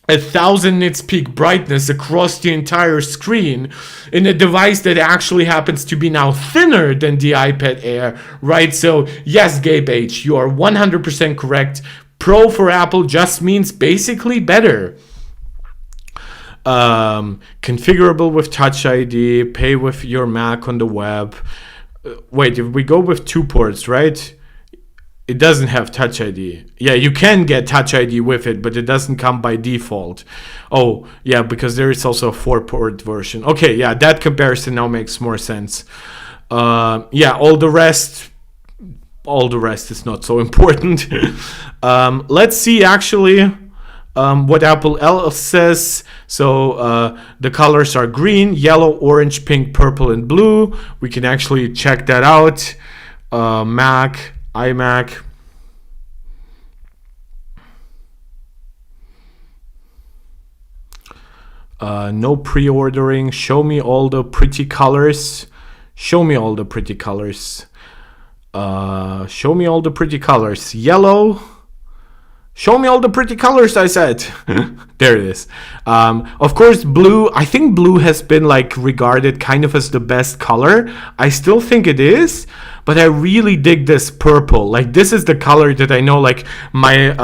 1000 nits peak brightness across the entire screen in a device that actually happens to be now thinner than the iPad Air, right? So yes, Gabe H, you are 100% correct. Pro for Apple just means basically better. Configurable with Touch ID, pay with your Mac on the web. Wait, if we go with 2 ports, right? It doesn't have Touch ID. Yeah, you can get Touch ID with it, but it doesn't come by default. Oh, yeah, because there is also a 4-port version. Okay, yeah, that comparison now makes more sense. Yeah, all the rest is not so important. Let's see actually what Apple else says. So the colors are green, yellow, orange, pink, purple, and blue. We can actually check that out. Mac, iMac. No pre-ordering. Show me all the pretty colors. Show me all the pretty colors. Show me all the pretty colors. Yellow. Show me all the pretty colors, I said. There it is. Of course, blue. I think blue has been like regarded kind of as the best color. I still think it is, but I really dig this purple. Like, this is the color that I know like my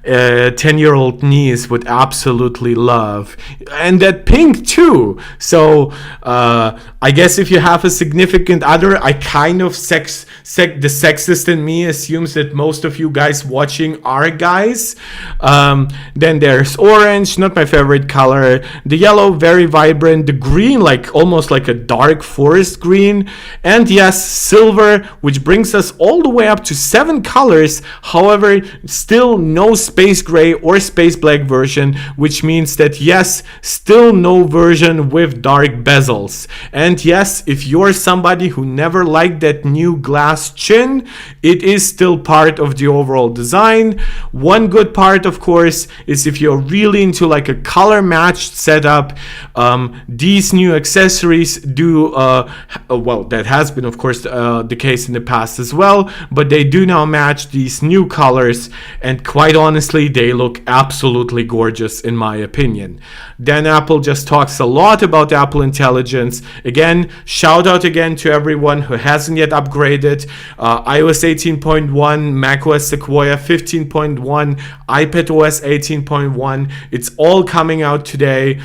10-year-old niece would absolutely love. And that pink too. So I guess if you have a significant other, I kind of the sexist in me assumes that most of you guys watching are guys. Then there's orange, not my favorite color. The yellow, very vibrant. The green, like almost like a dark forest green. And yes, silver, which brings us all the way up to 7 colors. However, still no space gray or space black version, which means that yes, still no version with dark bezels. And yes, if you're somebody who never liked that new glass chin, it is still part of the overall design. One good part, of course, is if you're really into like a color matched setup, these new accessories do well, that has been of course the case in the past as well, but they do now match these new colors, and quite honestly they look absolutely gorgeous in my opinion. Then Apple just talks a lot about Apple Intelligence. Again, shout out again to everyone who hasn't yet upgraded. iOS 18.1, macOS Sequoia 15.1, iPadOS 18.1. It's all coming out today.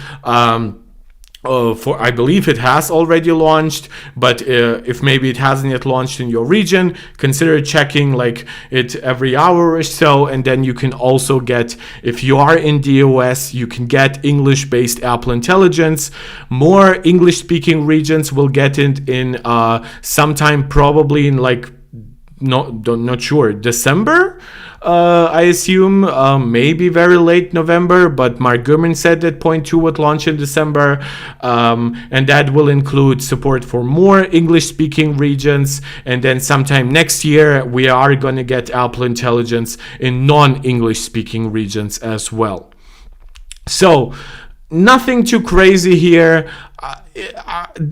I believe it has already launched, but if maybe it hasn't yet launched in your region, consider checking like it every hour or so. And then you can also get, if you are in the US, you can get English-based Apple Intelligence. More English-speaking regions will get it in sometime probably in like not sure, December. I assume maybe very late November, but Mark Gurman said that point 2 would launch in December, and that will include support for more English-speaking regions. And then sometime next year, we are going to get Apple Intelligence in non-English-speaking regions as well. So nothing too crazy here.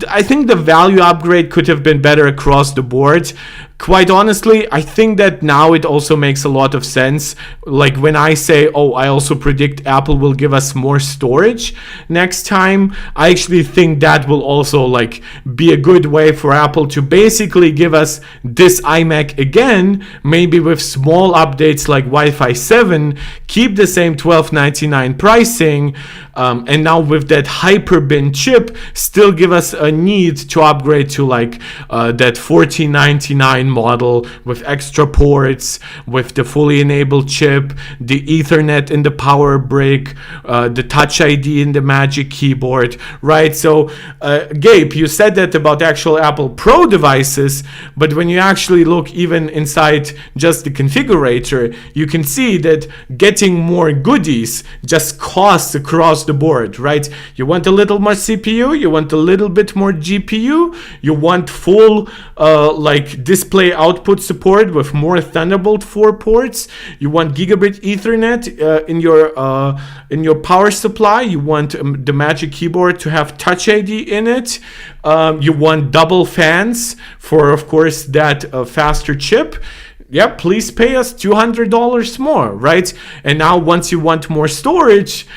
I think the value upgrade could have been better across the board. Quite honestly, I think that now it also makes a lot of sense. Like when I say, oh, I also predict Apple will give us more storage next time, I actually think that will also like be a good way for Apple to basically give us this iMac again, maybe with small updates like Wi-Fi 7, keep the same $12.99 pricing, and now with that Hyper-Bin chip, still give us a need to upgrade to like that 1499 model with extra ports, with the fully enabled chip, the Ethernet in the power brick, the Touch ID in the Magic Keyboard, right? So Gabe, you said that about actual Apple Pro devices, but when you actually look even inside just the configurator, you can see that getting more goodies just costs across the board, right? You want a little more CPU, you want a little bit more GPU, you want full like display output support with more Thunderbolt 4 ports, you want gigabit Ethernet in your power supply, you want the Magic Keyboard to have Touch ID in it, you want double fans for, of course, that faster chip. Yeah, please pay us $200 more, right? And now once you want more storage,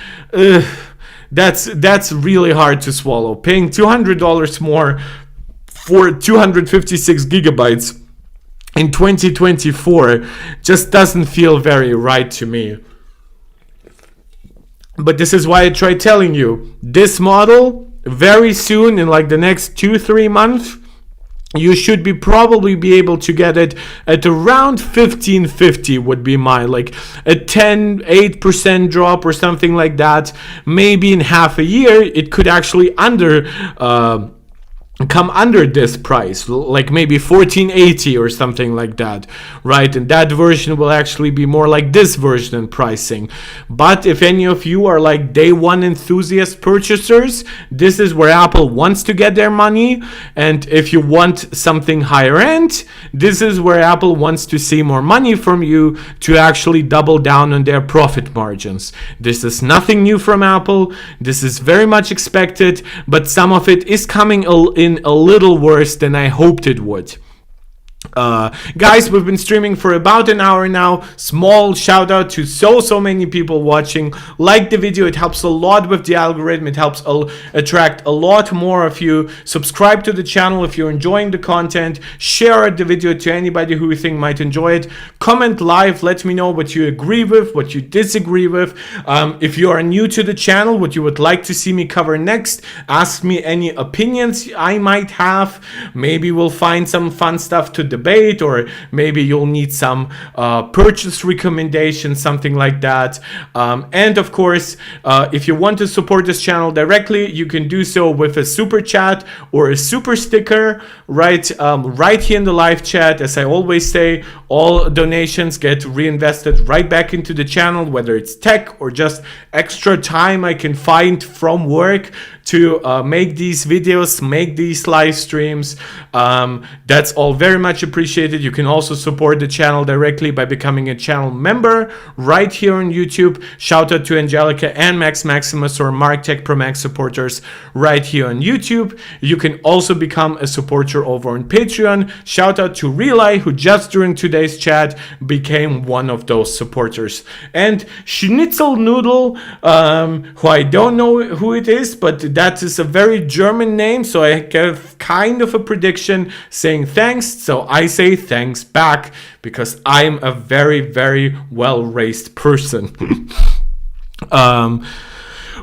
that's really hard to swallow. Paying $200 more for 256 gigabytes in 2024 just doesn't feel very right to me. But this is why I try telling you, this model, very soon, in like the next 2-3 months, you should probably be able to get it at around 1550 would be my like a 8% drop or something like that. Maybe in half a year it could actually come under this price, like maybe 1480 or something like that, right? And that version will actually be more like this version pricing. But if any of you are like day one enthusiast purchasers, this is where Apple wants to get their money. And if you want something higher end, this is where Apple wants to see more money from you to actually double down on their profit margins. This is nothing new from Apple. This is very much expected, but some of it is coming in a little worse than I hoped it would. Guys, we've been streaming for about an hour now. Small shout out to so many people watching. Like the video, it helps a lot with the algorithm. It helps attract a lot more of you. Subscribe to the channel if you're enjoying the content. Share the video to anybody who you think might enjoy it. Comment live, let me know what you agree with, what you disagree with. If you are new to the channel, what you would like to see me cover next, ask me any opinions I might have. Maybe we'll find some fun stuff to debate, or maybe you'll need some purchase recommendations, something like that. And of course, if you want to support this channel directly, you can do so with a super chat or a super sticker, right? Right here in the live chat. As I always say, all donations get reinvested right back into the channel, whether it's tech or just extra time I can find from work to make these videos, make these live streams. That's all very much appreciated. You can also support the channel directly by becoming a channel member right here on YouTube. Shout out to Angelica and Max Maximus or Mark Tech Pro Max supporters right here on YouTube. You can also become a supporter over on Patreon. Shout out to Relay, who just during today's chat became one of those supporters. And Schnitzel Noodle, who I don't know who it is, but that is a very German name, so I have kind of a prediction saying thanks. So I say thanks back because I'm a very well-raised person.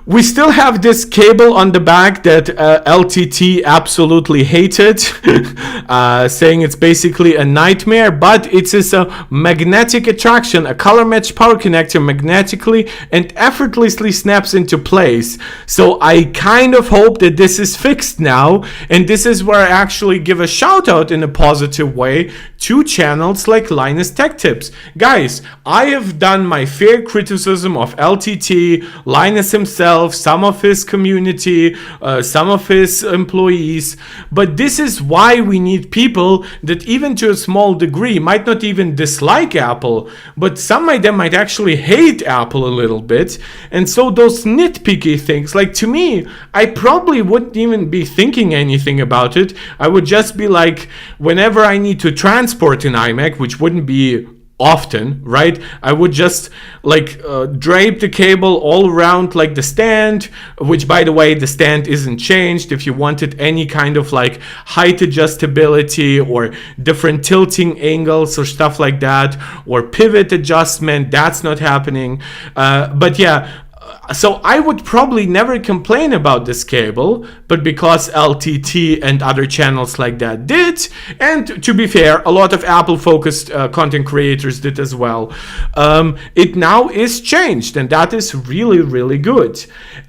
We still have this cable on the back that LTT absolutely hated, saying it's basically a nightmare, but it is a magnetic attraction, a color match power connector magnetically and effortlessly snaps into place. So I kind of hope that this is fixed now, and this is where I actually give a shout out in a positive way to channels like Linus Tech Tips. Guys, I have done my fair criticism of LTT, Linus himself, some of his community, some of his employees, but this is why we need people that even to a small degree might not even dislike Apple, but some of them might actually hate Apple a little bit. And so those nitpicky things, like to me, I probably wouldn't even be thinking anything about it. I would just be like, whenever I need to transport an iMac, which wouldn't be often, right, I would just like drape the cable all around like the stand, which by the way the stand isn't changed. If you wanted any kind of like height adjustability or different tilting angles or stuff like that, or pivot adjustment, that's not happening. But yeah, So I would probably never complain about this cable, but because LTT and other channels like that did, and to be fair, a lot of Apple-focused content creators did as well, it now is changed, and that is really, really good.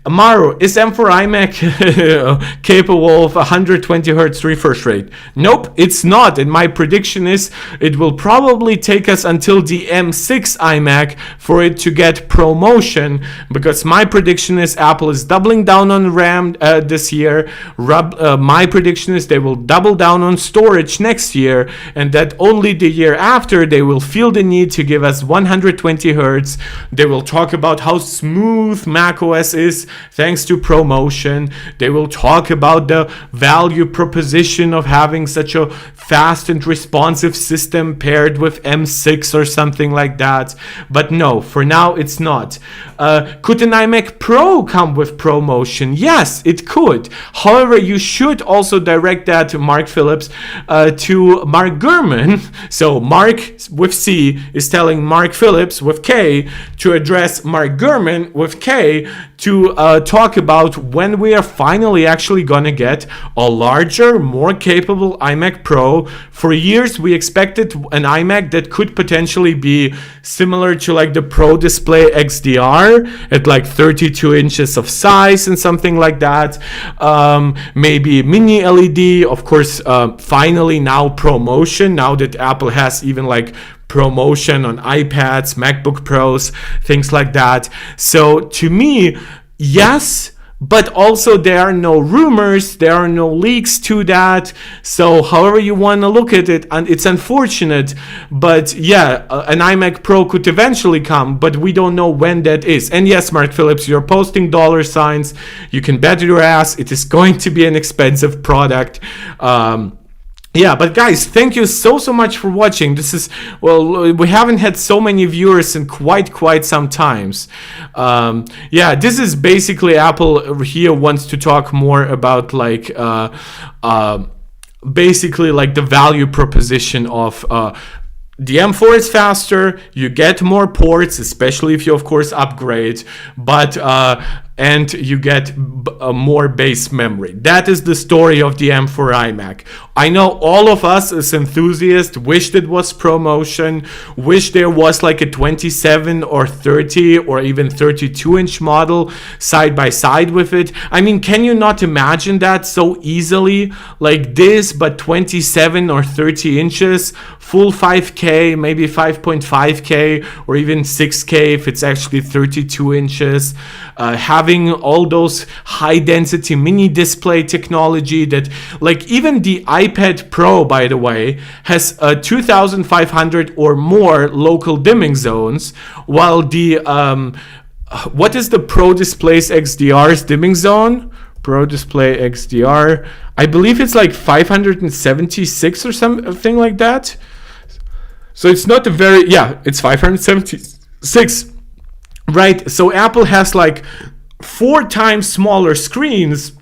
Maru, is M4 iMac capable of 120 Hz refresh rate? Nope, it's not, and my prediction is it will probably take us until the M6 iMac for it to get promotion, because my prediction is Apple is doubling down on RAM this year. My prediction is they will double down on storage next year, and that only the year after they will feel the need to give us 120 Hz. They will talk about how smooth macOS is thanks to promotion. They will talk about the value proposition of having such a fast and responsive system paired with M6 or something like that. But no, for now it's not. Could an iMac Pro come with promotion? Yes, it could. However, you should also direct that to Mark Phillips, to Mark Gurman. So Mark with C is telling Mark Phillips with K to address Mark Gurman with K to talk about when we are finally actually gonna get a larger, more capable iMac Pro. For years we expected an iMac that could potentially be similar to like the Pro Display XDR at like 32 inches of size and something like that. Maybe mini LED, of course, finally now promotion, now that Apple has even like promotion on iPads, MacBook Pros, things like that. So to me, yes, but also there are no rumors, there are no leaks to that. So however you want to look at it, and it's unfortunate, but yeah, an iMac Pro could eventually come, but we don't know when that is. And yes, Mark Phillips, you're posting dollar signs. You can bet your ass it is going to be an expensive product. Yeah, but guys, thank you so much for watching. This is, well, we haven't had so many viewers in quite some times. Yeah, this is basically Apple here wants to talk more about like basically like the value proposition of the M4 is faster, you get more ports, especially if you of course upgrade, but and you get more base memory. That is the story of the M4 iMac. I know all of us as enthusiasts wished it was promotion, wish there was like a 27 or 30 or even 32 inch model side by side with it. I mean, can you not imagine that so easily? Like this, but 27 or 30 inches, full 5K, maybe 5.5K or even 6K if it's actually 32 inches. Having all those high density mini display technology that, like, even the iPad Pro, by the way, has 2500 or more local dimming zones, while the what is the Pro Displays XDR's dimming zone? Pro Display XDR, I believe it's like 576 or something like that. So it's not a very, yeah, it's 576. Right, so Apple has like 4 times smaller screens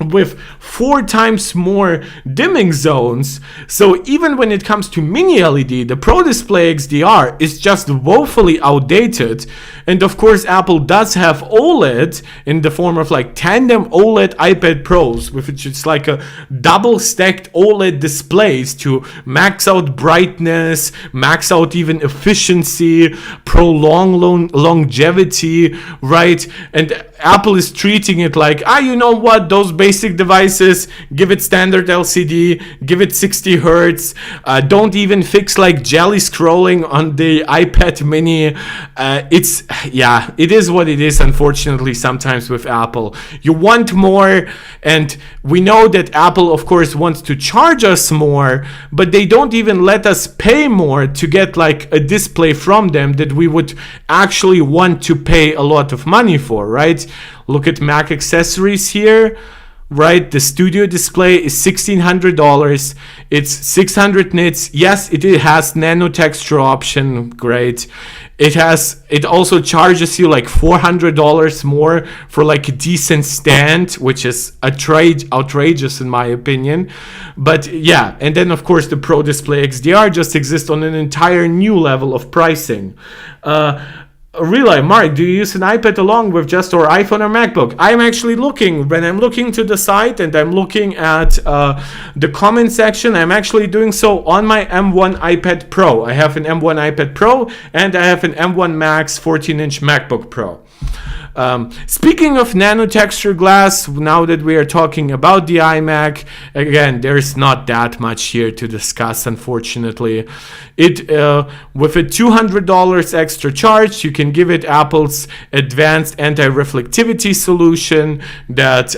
with 4 times more dimming zones. So even when it comes to mini LED, the Pro Display XDR is just woefully outdated. And of course, Apple does have OLED in the form of like tandem OLED iPad Pros, which is like a double stacked OLED displays to max out brightness, max out even efficiency, prolong longevity, right? And Apple is treating it like, you know what, those basic devices, give it standard LCD, give it 60 Hertz, don't even fix like jelly scrolling on the iPad mini. It's, yeah, it is what it is, unfortunately, sometimes with Apple. You want more, and we know that Apple, of course, wants to charge us more, but they don't even let us pay more to get like a display from them that we would actually want to pay a lot of money for, right? Look at Mac accessories here, right? The studio display is $1,600. It's 600 nits. Yes, it has Nano-texture option. Great. It also charges you like $400 more for like a decent stand, which is outrageous in my opinion. But yeah, and then of course the Pro Display XDR just exists on an entire new level of pricing. Really, Mark, do you use an iPad along with just or iPhone or MacBook? I'm actually looking, when I'm looking to the site and I'm looking at the comment section, I'm actually doing so on my M1 iPad Pro. I have an M1 iPad Pro and I have an M1 Max 14-inch MacBook Pro. Speaking of nano-texture glass, now that we are talking about the iMac, again, there's not that much here to discuss, unfortunately. It with a $200 extra charge, you can give it Apple's advanced anti-reflectivity solution that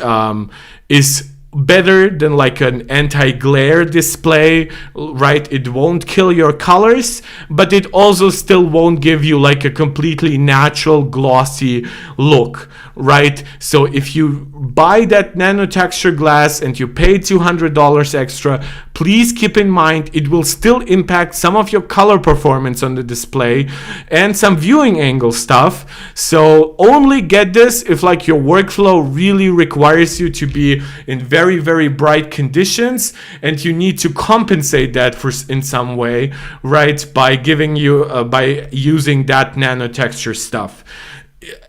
is better than like an anti-glare display, right? It won't kill your colors, but it also still won't give you like a completely natural glossy look, right? So if you buy that nano-texture glass and you pay $200 extra, please keep in mind it will still impact some of your color performance on the display and some viewing angle stuff. So only get this if like your workflow really requires you to be in very, very bright conditions and you need to compensate that for in some way, right? By giving you by using that nano-texture stuff.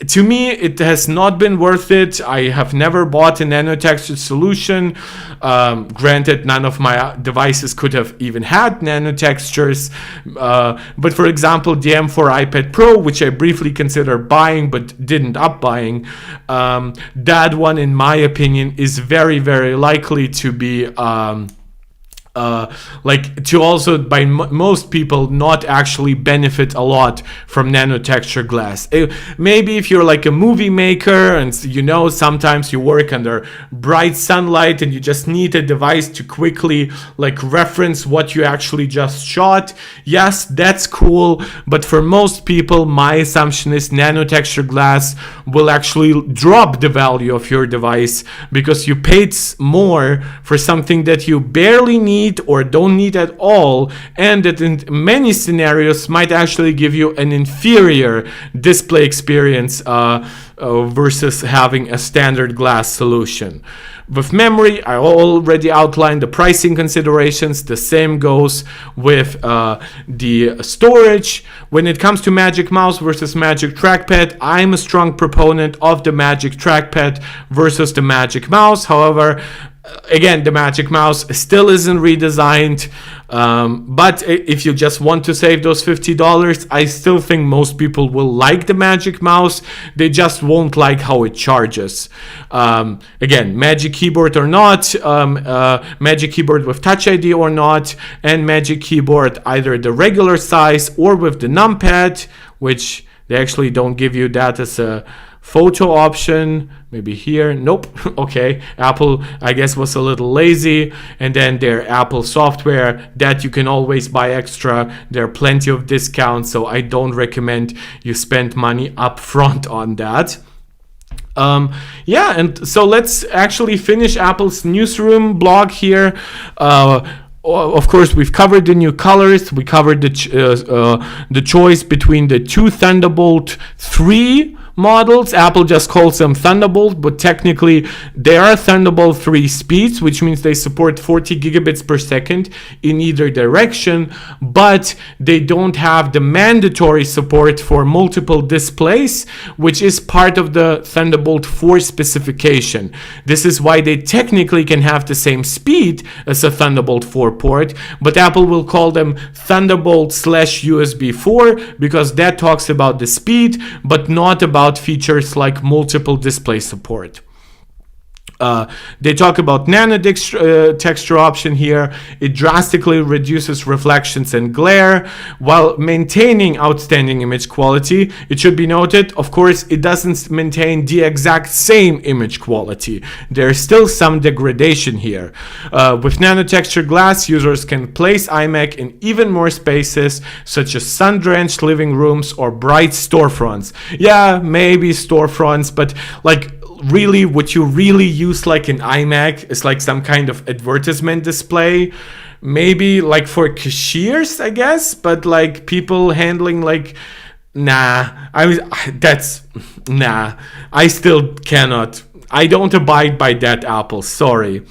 To me, it has not been worth it. I have never bought a nano-textured solution. Granted, none of my devices could have even had nano-textures. But for example, the M4 iPad Pro, which I briefly considered buying but didn't up buying, that one, in my opinion, is very, very likely to be... like to also by most people not actually benefit a lot from nano-texture glass. Maybe if you're like a movie maker and you know sometimes you work under bright sunlight and you just need a device to quickly like reference what you actually just shot, yes, that's cool. But for most people, my assumption is nano-texture glass will actually drop the value of your device because you paid more for something that you barely need or don't need at all, and that in many scenarios might actually give you an inferior display experience versus having a standard glass solution. With memory, I already outlined the pricing considerations. The same goes with the storage. When it comes to Magic Mouse versus Magic Trackpad, I'm a strong proponent of the Magic Trackpad versus the Magic Mouse. However, again, the Magic Mouse still isn't redesigned, but if you just want to save those $50, I still think most people will like the Magic Mouse. They just won't like how it charges. Again, Magic Keyboard or not, Magic Keyboard with Touch ID or not, and Magic Keyboard either the regular size or with the numpad, which they actually don't give you that as a photo option. Maybe here, nope. Okay, Apple I guess was a little lazy. And then their Apple software that you can always buy extra. There are plenty of discounts, so I don't recommend you spend money up front on that. Yeah, and so let's actually finish Apple's newsroom blog here. Of course, we've covered the new colors. We covered the choice between the two Thunderbolt 3 models. Apple just calls them Thunderbolt, but technically they are Thunderbolt 3 speeds, which means they support 40 gigabits per second in either direction, but they don't have the mandatory support for multiple displays, which is part of the Thunderbolt 4 specification. This is why they technically can have the same speed as a Thunderbolt 4 port, but Apple will call them Thunderbolt/USB 4 because that talks about the speed, but not about features like multiple display support. They talk about nano-texture option here. It drastically reduces reflections and glare while maintaining outstanding image quality. It should be noted, of course, it doesn't maintain the exact same image quality. There's still some degradation here. With nano-texture glass, users can place iMac in even more spaces, such as sun-drenched living rooms or bright storefronts. Yeah, maybe storefronts, but like really what you really use like an iMac is like some kind of advertisement display, maybe like for cashiers, I guess, but like people handling like I still cannot I don't abide by that, Apple. Sorry.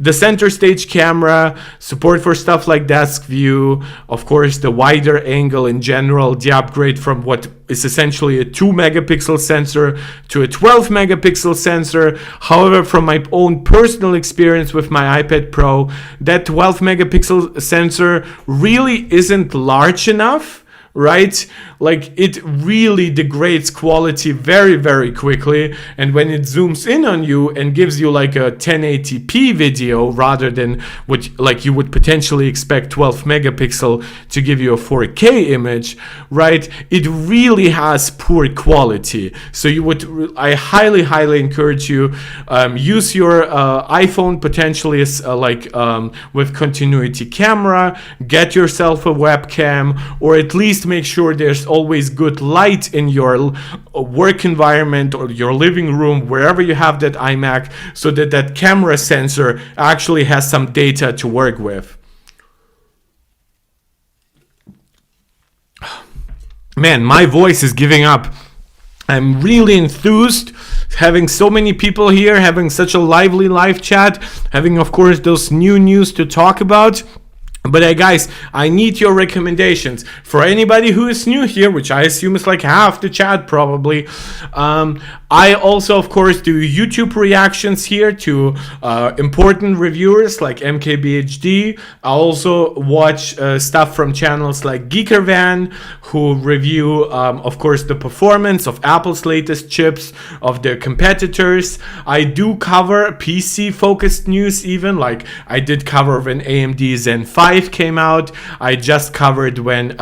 The center stage camera, support for stuff like desk view, of course, the wider angle in general, the upgrade from what is essentially a 2 megapixel sensor to a 12 megapixel sensor. However, from my own personal experience with my iPad Pro, that 12 megapixel sensor really isn't large enough, right? Like, it really degrades quality very, very quickly. And when it zooms in on you and gives you like a 1080p video rather than what like you would potentially expect 12 megapixel to give you a 4K image, right? It really has poor quality. So I highly, highly encourage you, use your iPhone potentially as with continuity camera, get yourself a webcam, or at least make sure there's always good light in your work environment or your living room, wherever you have that iMac, so that that camera sensor actually has some data to work with. Man, my voice is giving up. I'm really enthused having so many people here, having such a lively live chat, having, of course, those new news to talk about. But guys, I need your recommendations. For anybody who is new here, which I assume is like half the chat probably, I also, of course, do YouTube reactions here to important reviewers like MKBHD. I also watch stuff from channels like GeekerVan, who review, of course, the performance of Apple's latest chips, of their competitors. I do cover PC-focused news even, like I did cover when AMD Zen 5 came out. I just covered when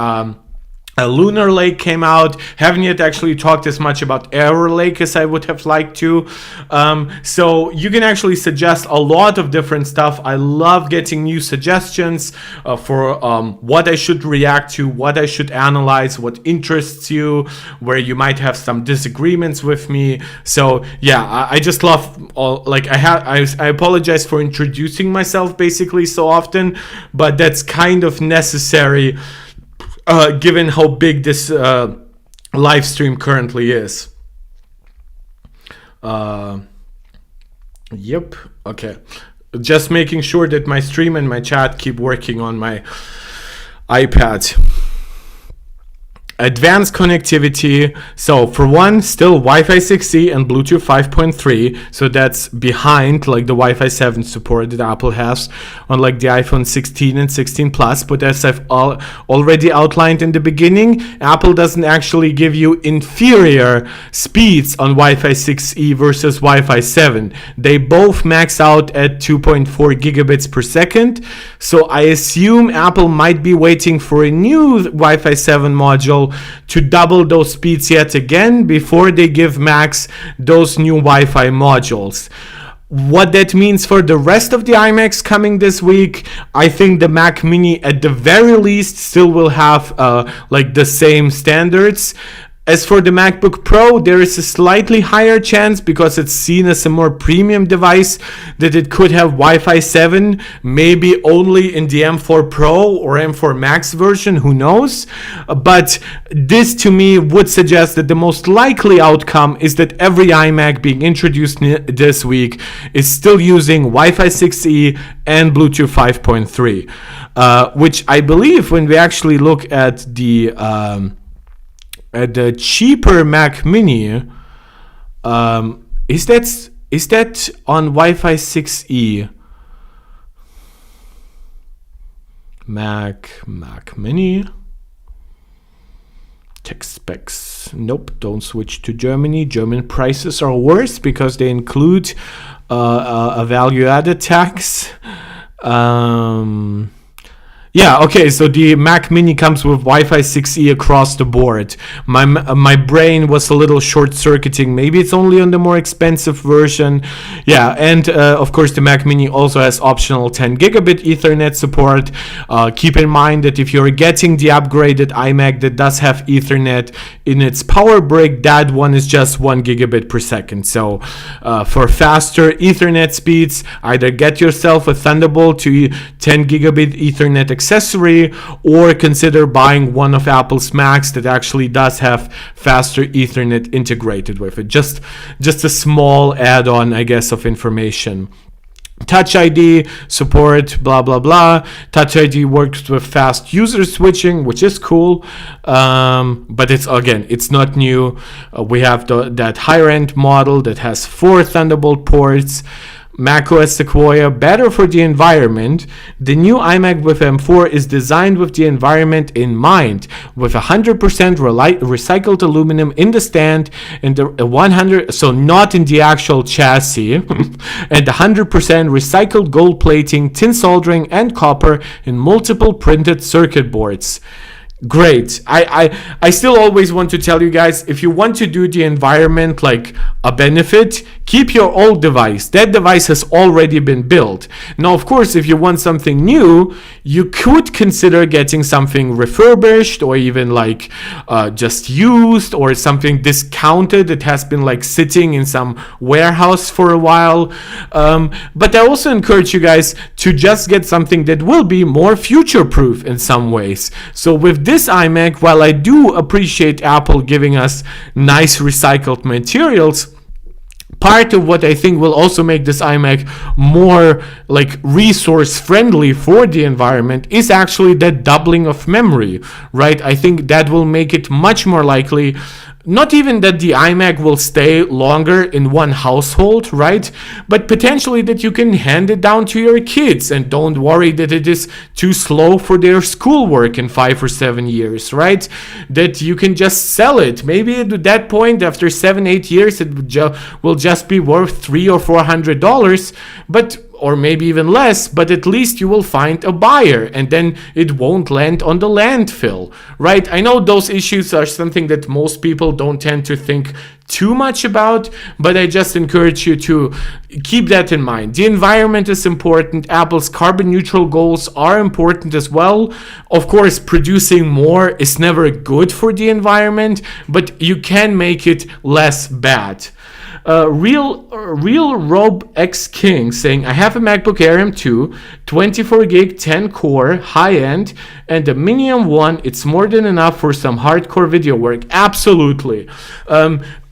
a Lunar Lake came out. Haven't yet actually talked as much about Arrow Lake as I would have liked to. So you can actually suggest a lot of different stuff. I love getting new suggestions for what I should react to, what I should analyze, what interests you, where you might have some disagreements with me. So yeah, I just love I apologize for introducing myself basically so often, but that's kind of necessary given how big this live stream currently is. Yep. Okay. Just making sure that my stream and my chat keep working on my iPad. Advanced connectivity. So for one, still Wi-Fi 6E and Bluetooth 5.3. So that's behind like the Wi-Fi 7 support that Apple has on like the iPhone 16 and 16 Plus. But as I've already outlined in the beginning, Apple doesn't actually give you inferior speeds on Wi-Fi 6E versus Wi-Fi 7. They both max out at 2.4 gigabits per second. So I assume Apple might be waiting for a new Wi-Fi 7 module to double those speeds yet again before they give Macs those new Wi-Fi modules. What that means for the rest of the iMacs coming this week, I think the Mac Mini at the very least still will have like the same standards. As for the MacBook Pro, there is a slightly higher chance, because it's seen as a more premium device, that it could have Wi-Fi 7, maybe only in the M4 Pro or M4 Max version, who knows. But this to me would suggest that the most likely outcome is that every iMac being introduced this week is still using Wi-Fi 6E and Bluetooth 5.3, which I believe, when we actually look at the cheaper Mac Mini, is that on Wi-Fi 6E? Mac Mini tech specs. Nope, don't switch to Germany. German prices are worse because they include a value-added tax. Yeah, okay, so the Mac Mini comes with Wi-Fi 6E across the board. My brain was a little short-circuiting. Maybe it's only on the more expensive version. Yeah, and of course the Mac Mini also has optional 10 gigabit Ethernet support. Keep in mind that if you're getting the upgraded iMac that does have Ethernet in its power brick, that one is just 1 gigabit per second. So for faster Ethernet speeds, either get yourself a Thunderbolt to 10 gigabit Ethernet accessory, or consider buying one of Apple's Macs that actually does have faster Ethernet integrated with it. Just a small add-on, I guess, of information. Touch ID support, blah blah blah. Touch ID works with fast user switching, which is cool, but it's not new. We have that higher end model that has 4 Thunderbolt ports. macOS Sequoia, better for the environment. The new iMac with M4 is designed with the environment in mind, with 100% recycled aluminum in the stand and the 100, so not in the actual chassis, and 100% recycled gold plating, tin soldering, and copper in multiple printed circuit boards. Great. I still always want to tell you guys, if you want to do the environment like a benefit, keep your old device. That device has already been built. Now, of course, if you want something new, you could consider getting something refurbished, or even like just used, or something discounted that has been like sitting in some warehouse for a while. But I also encourage you guys to just get something that will be more future-proof in some ways. So with this iMac, while I do appreciate Apple giving us nice recycled materials, part of what I think will also make this iMac more like resource friendly for the environment is actually that doubling of memory, right? I think that will make it much more likely, not even that the iMac will stay longer in one household, right? But potentially that you can hand it down to your kids and don't worry that it is too slow for their schoolwork in 5 or 7 years, right? That you can just sell it. Maybe at that point, after 7-8 years, it will just be worth $300 or $400, or maybe even less, but at least you will find a buyer, and then it won't land on the landfill, right? I know those issues are something that most people don't tend to think too much about, but I just encourage you to keep that in mind. The environment is important. Apple's carbon neutral goals are important as well. Of course, producing more is never good for the environment, but you can make it less bad. Real Rob X King saying, I have a MacBook Air M2, 24 gig, 10 core, high end, and a Mini M1. It's more than enough for some hardcore video work. Absolutely.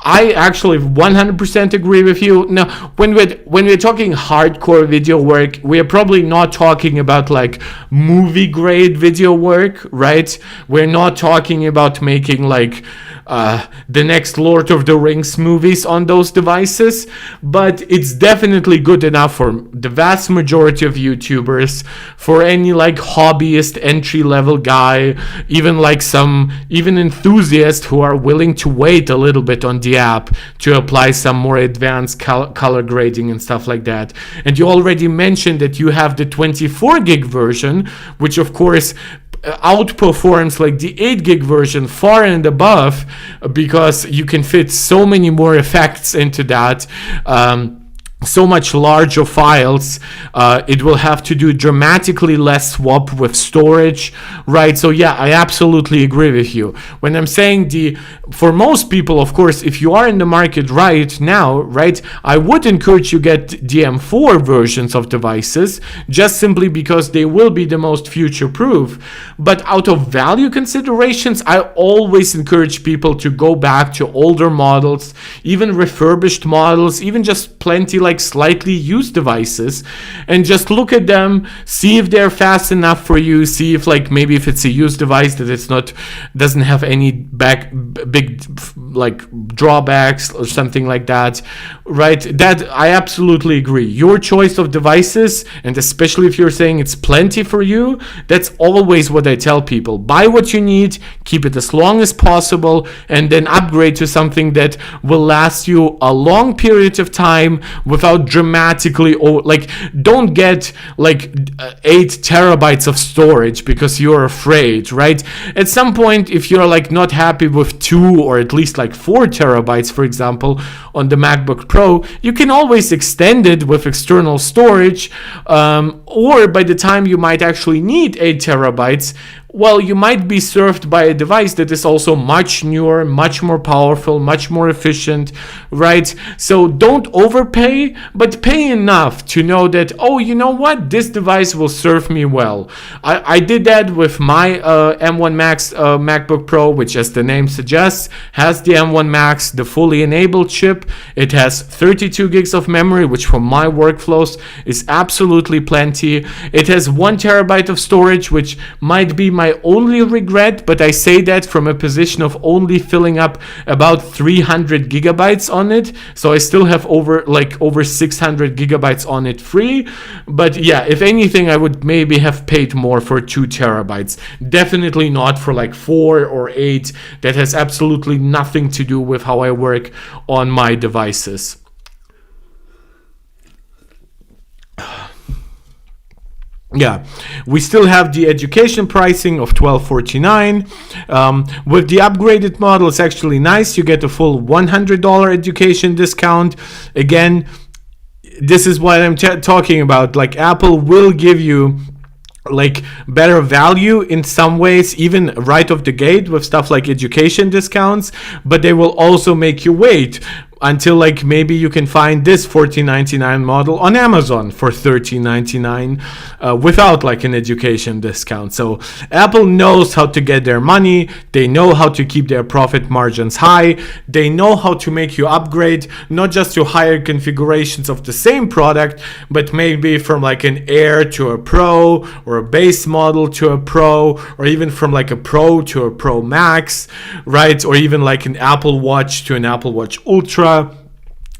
I actually 100% agree with you. Now, when we're talking hardcore video work, we are probably not talking about like movie grade video work, right? We're not talking about making like the next Lord of the Rings movies on those devices, but it's definitely good enough for the vast majority of YouTubers, for any like hobbyist entry level guy, even enthusiasts who are willing to wait a little bit on the app to apply some more advanced color grading and stuff like that. And you already mentioned that you have the 24 gig version, which of course outperforms like the 8 gig version far and above, because you can fit so many more effects into that. So much larger files. It will have to do dramatically less swap with storage, right? So yeah, I absolutely agree with you. When I'm saying for most people, of course, if you are in the market right now, right, I would encourage you get the M4 versions of devices, just simply because they will be the most future-proof. But out of value considerations, I always encourage people to go back to older models, even refurbished models, even just plenty like slightly used devices, and just look at them, see if they're fast enough for you, see if like maybe if it's a used device that doesn't have any big like drawbacks or something like that, right? That I absolutely agree. Your choice of devices, and especially if you're saying it's plenty for you, that's always what I tell people. Buy what you need, keep it as long as possible, and then upgrade to something that will last you a long period of time without dramatically, don't get like 8 terabytes of storage because you're afraid, right? At some point, if you're like not happy with 2 or at least like 4 terabytes, for example, on the MacBook Pro, you can always extend it with external storage, or by the time you might actually need 8 terabytes, well, you might be served by a device that is also much newer, much more powerful, much more efficient, right? So don't overpay, but pay enough to know that, oh, you know what? This device will serve me well. I did that with my M1 Max MacBook Pro, which, as the name suggests, has the M1 Max, the fully enabled chip. It has 32 gigs of memory, which for my workflows is absolutely plenty. It has 1 terabyte of storage, which might be my only regret, but I say that from a position of only filling up about 300 gigabytes on it, so I still have over 600 gigabytes on it free. But yeah, if anything, I would maybe have paid more for 2 terabytes. Definitely not for like 4 or 8. That has absolutely nothing to do with how I work on my devices. Yeah, we still have the education pricing of $12.49. With the upgraded model, it's actually nice. You get a full $100 education discount. Again, this is what I'm talking about. Like, Apple will give you like better value in some ways, even right off the gate with stuff like education discounts, but they will also make you wait until like maybe you can find this $14.99 model on Amazon for $13.99 without like an education discount. So Apple knows how to get their money. They know how to keep their profit margins high. They know how to make you upgrade, not just to higher configurations of the same product, but maybe from like an Air to a Pro, or a base model to a Pro, or even from like a Pro to a Pro Max, right? Or even like an Apple Watch to an Apple Watch Ultra.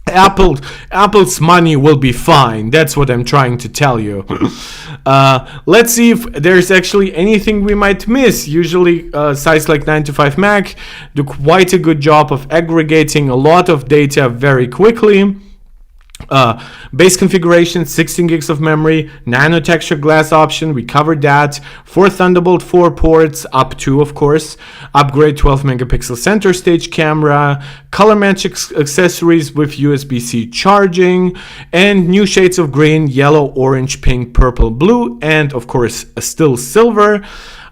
Apple's money will be fine. That's what I'm trying to tell you. Let's see if there's actually anything we might miss. Usually sites like 9to5Mac do quite a good job of aggregating a lot of data very quickly. Base configuration, 16 gigs of memory, Nano-texture glass option, we covered that. 4 Thunderbolt 4 ports, up to, of course. Upgrade 12 megapixel center stage camera, color match accessories with USB-C charging, and new shades of green, yellow, orange, pink, purple, blue, and of course still silver.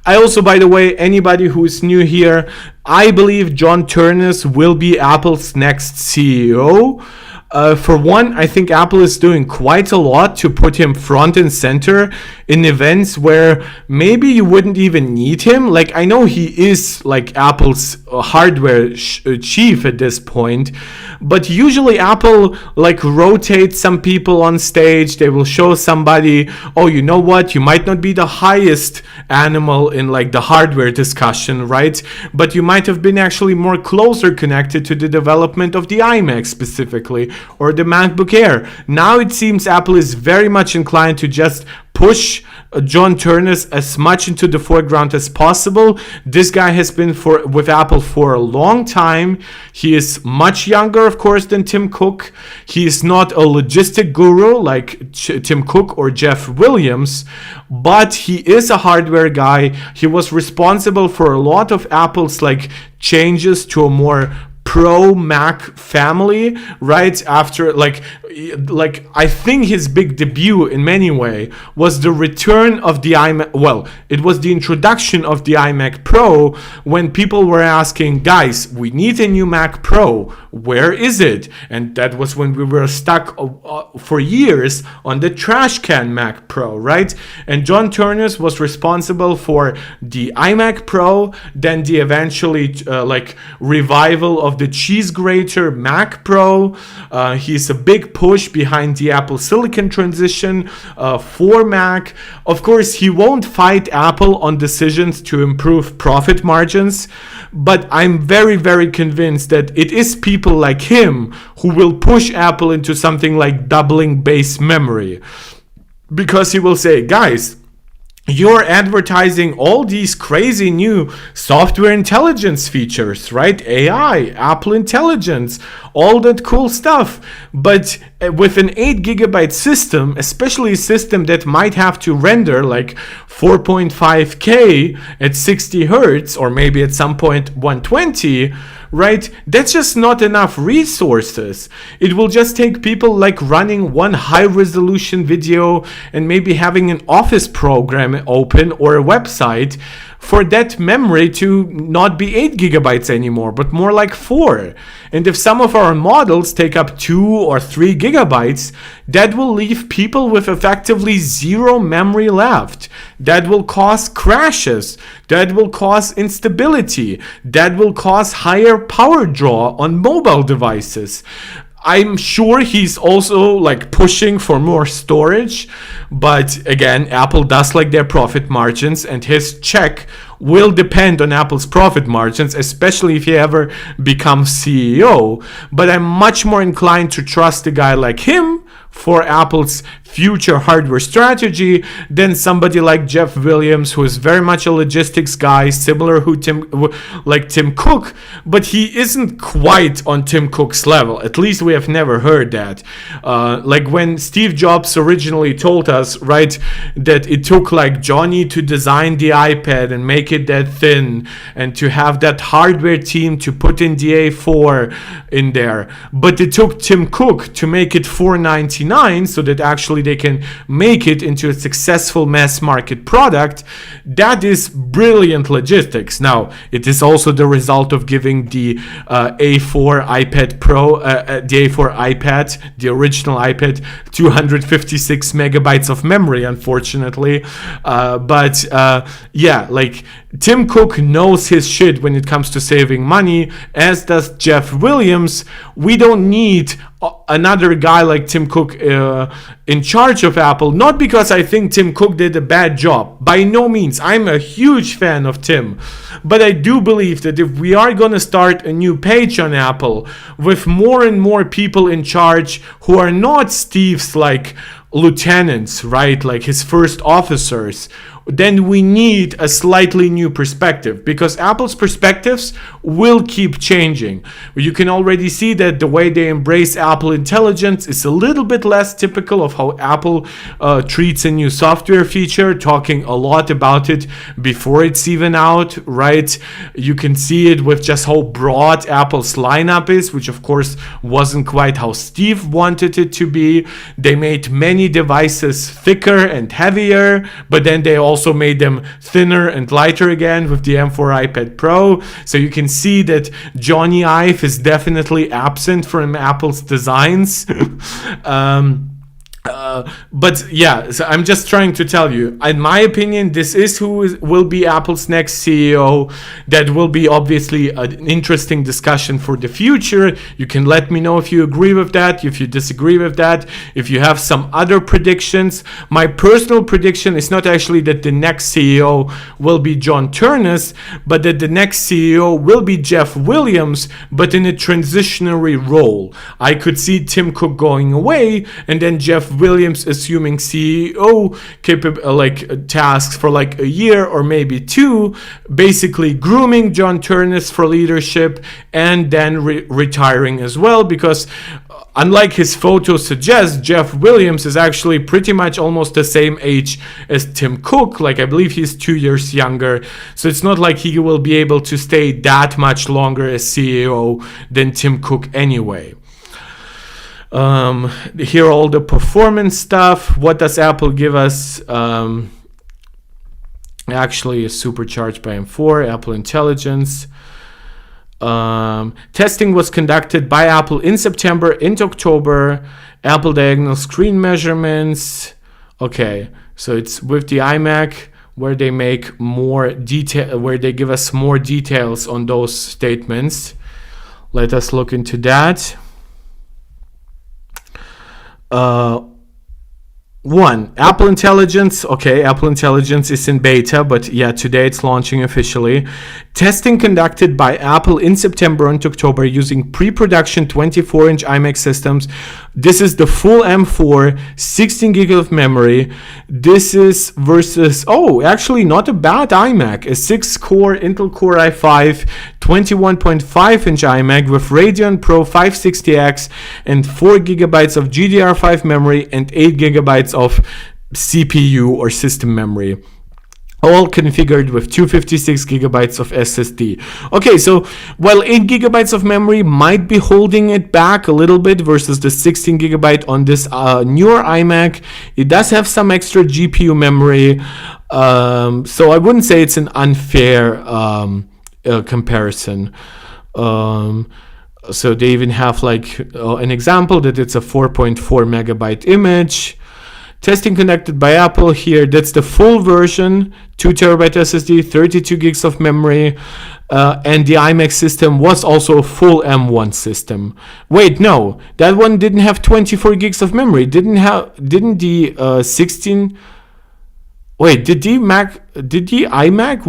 I also, by the way, anybody who is new here, I believe John Ternus will be Apple's next CEO. For one, I think Apple is doing quite a lot to put him front and center in events where maybe you wouldn't even need him. Like, I know he is like Apple's hardware chief at this point, but usually Apple like rotates some people on stage. They will show somebody, oh, you know what, you might not be the highest animal in like the hardware discussion, right? But you might have been actually more closer connected to the development of the iMac specifically, or the MacBook Air. Now it seems Apple is very much inclined to just push John Ternus as much into the foreground as possible. This guy has been with Apple for a long time. He is much younger, of course, than Tim Cook. He is not a logistic guru like Tim Cook or Jeff Williams, but he is a hardware guy. He was responsible for a lot of Apple's like changes to a more Pro Mac family, right after like I think his big debut in many ways was the return of the iMac. Well, it was the introduction of the iMac Pro when people were asking, guys, we need a new Mac Pro. Where is it? And that was when we were stuck for years on the trash can Mac Pro, right? And John Ternus was responsible for the iMac Pro, then the eventually like revival of the cheese grater Mac Pro. He's a big push behind the Apple Silicon transition for Mac. Of course, he won't fight Apple on decisions to improve profit margins, but I'm very, very convinced that it is people like him who will push Apple into something like doubling base memory, because he will say, guys, you're advertising all these crazy new software intelligence features, right? AI, Apple Intelligence, all that cool stuff. But with an 8 gigabyte system, especially a system that might have to render like 4.5K at 60 hertz, or maybe at some point 120, right? That's just not enough resources. It will just take people like running one high resolution video and maybe having an office program open or a website for that memory to not be 8 gigabytes anymore, but more like 4. And if some of our models take up 2 or 3 gigabytes, that will leave people with effectively zero memory left. That will cause crashes. That will cause instability. That will cause higher power draw on mobile devices. I'm sure he's also like pushing for more storage, but again, Apple does like their profit margins, and his check will depend on Apple's profit margins, especially if he ever becomes CEO. But I'm much more inclined to trust a guy like him for Apple's future hardware strategy than somebody like Jeff Williams, who is very much a logistics guy, similar to Tim Cook, but he isn't quite on Tim Cook's level. At least we have never heard that. Like when Steve Jobs originally told us, right, that it took like Johnny to design the iPad and make it that thin, and to have that hardware team to put in the A4 in there, but it took Tim Cook to make it $499 so that actually they can make it into a successful mass market product. That is brilliant logistics. Now, it is also the result of giving the A4 iPad Pro, the A4 iPad, the original iPad, 256 megabytes of memory, unfortunately. But yeah, like Tim Cook knows his shit when it comes to saving money, as does Jeff Williams. We don't need another guy like Tim Cook in charge of Apple, not because I think Tim Cook did a bad job. By no means. I'm a huge fan of Tim. But I do believe that if we are going to start a new page on Apple with more and more people in charge who are not Steve's like lieutenants, right? Like his first officers, then we need a slightly new perspective, because Apple's perspectives will keep changing. You can already see that the way they embrace Apple Intelligence is a little bit less typical of how Apple treats a new software feature, talking a lot about it before it's even out, right? You can see it with just how broad Apple's lineup is, which of course wasn't quite how Steve wanted it to be. They made many devices thicker and heavier, but then they also made them thinner and lighter again with the M4 iPad Pro. So you can see that Johnny Ive is definitely absent from Apple's designs. But yeah, so I'm just trying to tell you, in my opinion, this is who will be Apple's next CEO. That will be obviously an interesting discussion for the future. You can let me know if you agree with that, if you disagree with that, if you have some other predictions. My personal prediction is not actually that the next CEO will be John Turnus, but that the next CEO will be Jeff Williams, but in a transitionary role. I could see Tim Cook going away and then Jeff Williams assuming CEO tasks for like a year or maybe 2, basically grooming John Turnus for leadership, and then retiring as well, because unlike his photo suggests, Jeff Williams is actually pretty much almost the same age as Tim Cook. Like, I believe he's 2 years younger. So it's not like he will be able to stay that much longer as CEO than Tim Cook anyway. Here are all the performance stuff. What does Apple give us? Actually is supercharged by M4, Apple Intelligence. Testing was conducted by Apple in September and October. Apple diagonal screen measurements. Okay, so it's with the iMac, where they make more detail, where they give us more details on those statements. Let us look into that. One, Apple Intelligence. Okay, Apple Intelligence is in beta, but yeah, today it's launching officially. Testing conducted by Apple in September and October using pre-production 24-inch iMac systems. This is the full M4, 16 gig of memory. This is versus, actually not a bad iMac, a 6-core Intel Core i5, 21.5-inch iMac with Radeon Pro 560X and 4 gigabytes of GDDR5 memory and 8 gigabytes of CPU or system memory. all configured with 256 gigabytes of SSD. Okay, so while 8 gigabytes of memory might be holding it back a little bit versus the 16 gigabyte on this newer iMac, it does have some extra GPU memory. So I wouldn't say it's an unfair comparison. So they even have like an example that it's a 4.4 megabyte image. Testing connected by Apple here. That's the full version, 2 terabyte SSD, 32 gigs of memory, and the iMac system was also a full M1 system. Wait, no, that one didn't have 24 gigs of memory. Didn't the 16? Wait, did the iMac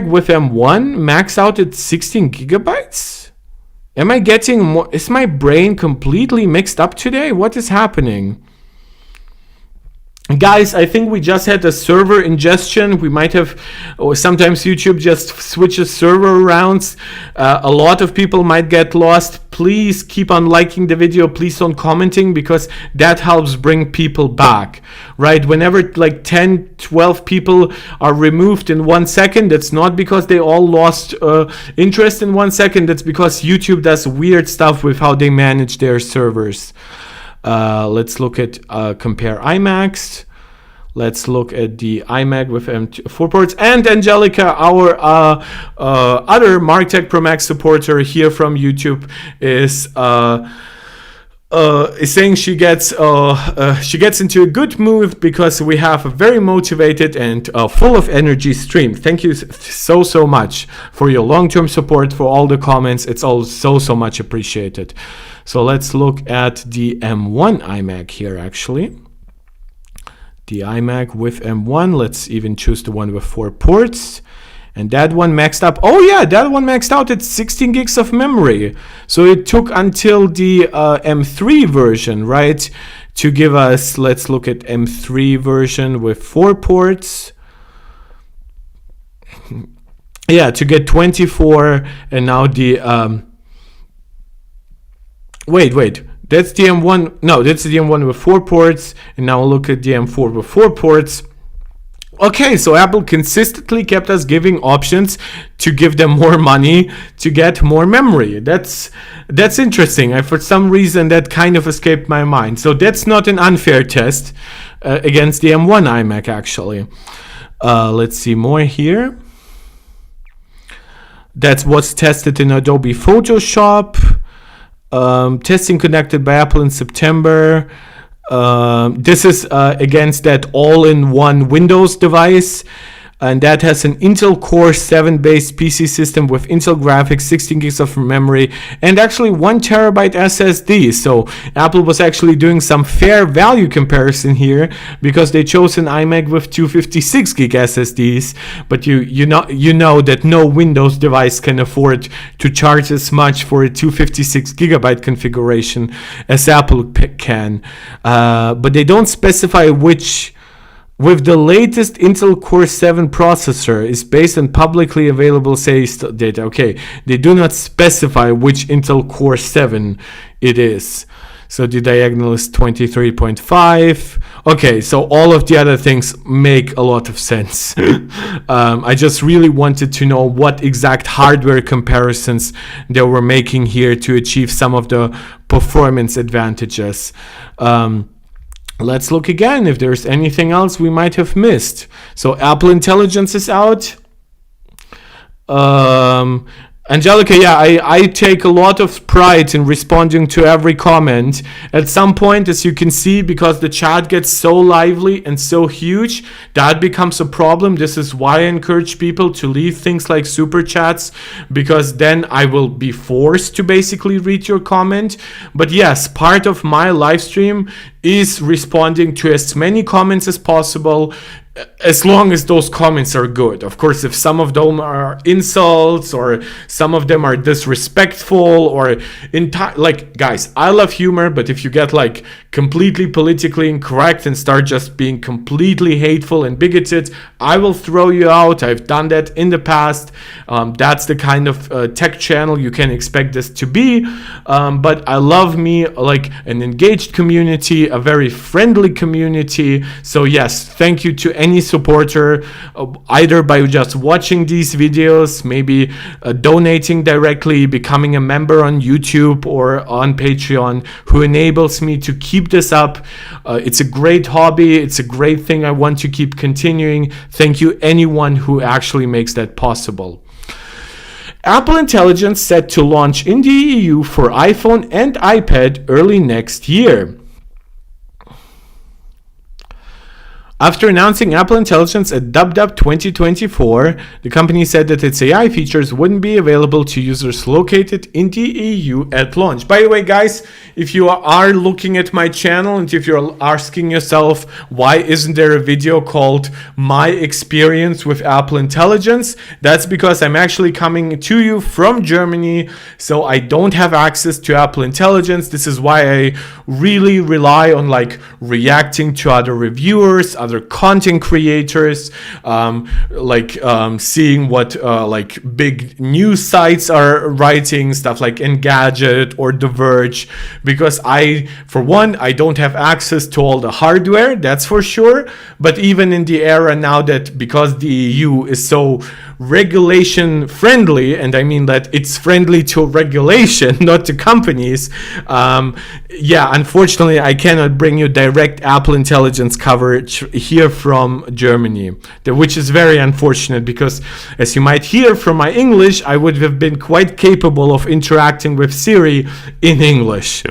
with M1 max out at 16 gigabytes? Am I getting more? Is my brain completely mixed up today? What is happening? Guys, I think we just had a server ingestion. We might have, or sometimes YouTube just switches server around. A lot of people might get lost. Please keep on liking the video. Please don't commenting, because that helps bring people back, right? Whenever like 10, 12 people are removed in 1 second, that's not because they all lost interest in 1 second. That's because YouTube does weird stuff with how they manage their servers. Let's look at compare iMacs. Let's look at the iMac with M4 ports. And Angelica, our other MarkTech Pro Max supporter here from YouTube, is saying she gets into a good mood because we have a very motivated and full of energy stream. Thank you so much for your long-term support, for all the comments. It's all so much appreciated. So let's look at the M1 iMac here, actually. The iMac with M1, let's even choose the one with 4 ports. And that one maxed up. Oh yeah, that one maxed out at 16 gigs of memory. So it took until the M3 version, right, to give us, let's look at M3 version with 4 ports. Yeah, to get 24, and now the wait, that's the M1. No, that's the M1 with 4 ports, and now look at the M4 with 4 ports. Okay, so Apple consistently kept us giving options to give them more money to get more memory. That's interesting. For some reason that kind of escaped my mind. So that's not an unfair test against the M1 iMac, actually. Let's see more here. That's what's tested in Adobe Photoshop. Testing connected by Apple in September. This is against that all-in-one Windows device, and that has an Intel Core 7 based PC system with Intel graphics, 16 gigs of memory, and actually 1 terabyte SSD. So Apple was actually doing some fair value comparison here, because they chose an iMac with 256 gig SSDs, but you know that no Windows device can afford to charge as much for a 256 gigabyte configuration as Apple can. But they don't specify which. With the latest Intel Core 7 processor is based on publicly available sales data. Okay, they do not specify which Intel Core 7 it is. So the diagonal is 23.5. Okay, so all of the other things make a lot of sense. I just really wanted to know what exact hardware comparisons they were making here to achieve some of the performance advantages. Let's look again if there's anything else we might have missed. So Apple Intelligence is out. Angelica, yeah, I take a lot of pride in responding to every comment. At some point, as you can see, because the chat gets so lively and so huge, that becomes a problem. This is why I encourage people to leave things like super chats, because then I will be forced to basically read your comment. But yes, part of my live stream is responding to as many comments as possible, as long as those comments are good. Of course, if some of them are insults or some of them are disrespectful or like, guys, I love humor, but if you get like completely politically incorrect and start just being completely hateful and bigoted, I will throw you out. I've done that in the past. That's the kind of tech channel you can expect this to be. But I love me like an engaged community, a very friendly community. So yes, thank you to any supporter, either by just watching these videos, maybe donating directly, becoming a member on YouTube or on Patreon, who enables me to keep this up. It's a great hobby. It's a great thing I want to keep continuing. Thank you anyone who actually makes that possible. Apple Intelligence set to launch in the EU for iPhone and iPad early next year. After announcing Apple Intelligence at DubDub 2024, the company said that its AI features wouldn't be available to users located in the EU at launch. By the way, guys, if you are looking at my channel and if you're asking yourself, why isn't there a video called My Experience with Apple Intelligence? That's because I'm actually coming to you from Germany, so I don't have access to Apple Intelligence. This is why I really rely on reacting to other reviewers, other content creators, seeing what big news sites are writing, stuff like Engadget or The Verge, because I don't have access to all the hardware, that's for sure. But even in the era now that, because the EU is so regulation friendly, and I mean that it's friendly to regulation, not to companies, unfortunately I cannot bring you direct Apple Intelligence coverage here from Germany, which is very unfortunate, because as you might hear from my English, I would have been quite capable of interacting with Siri in English.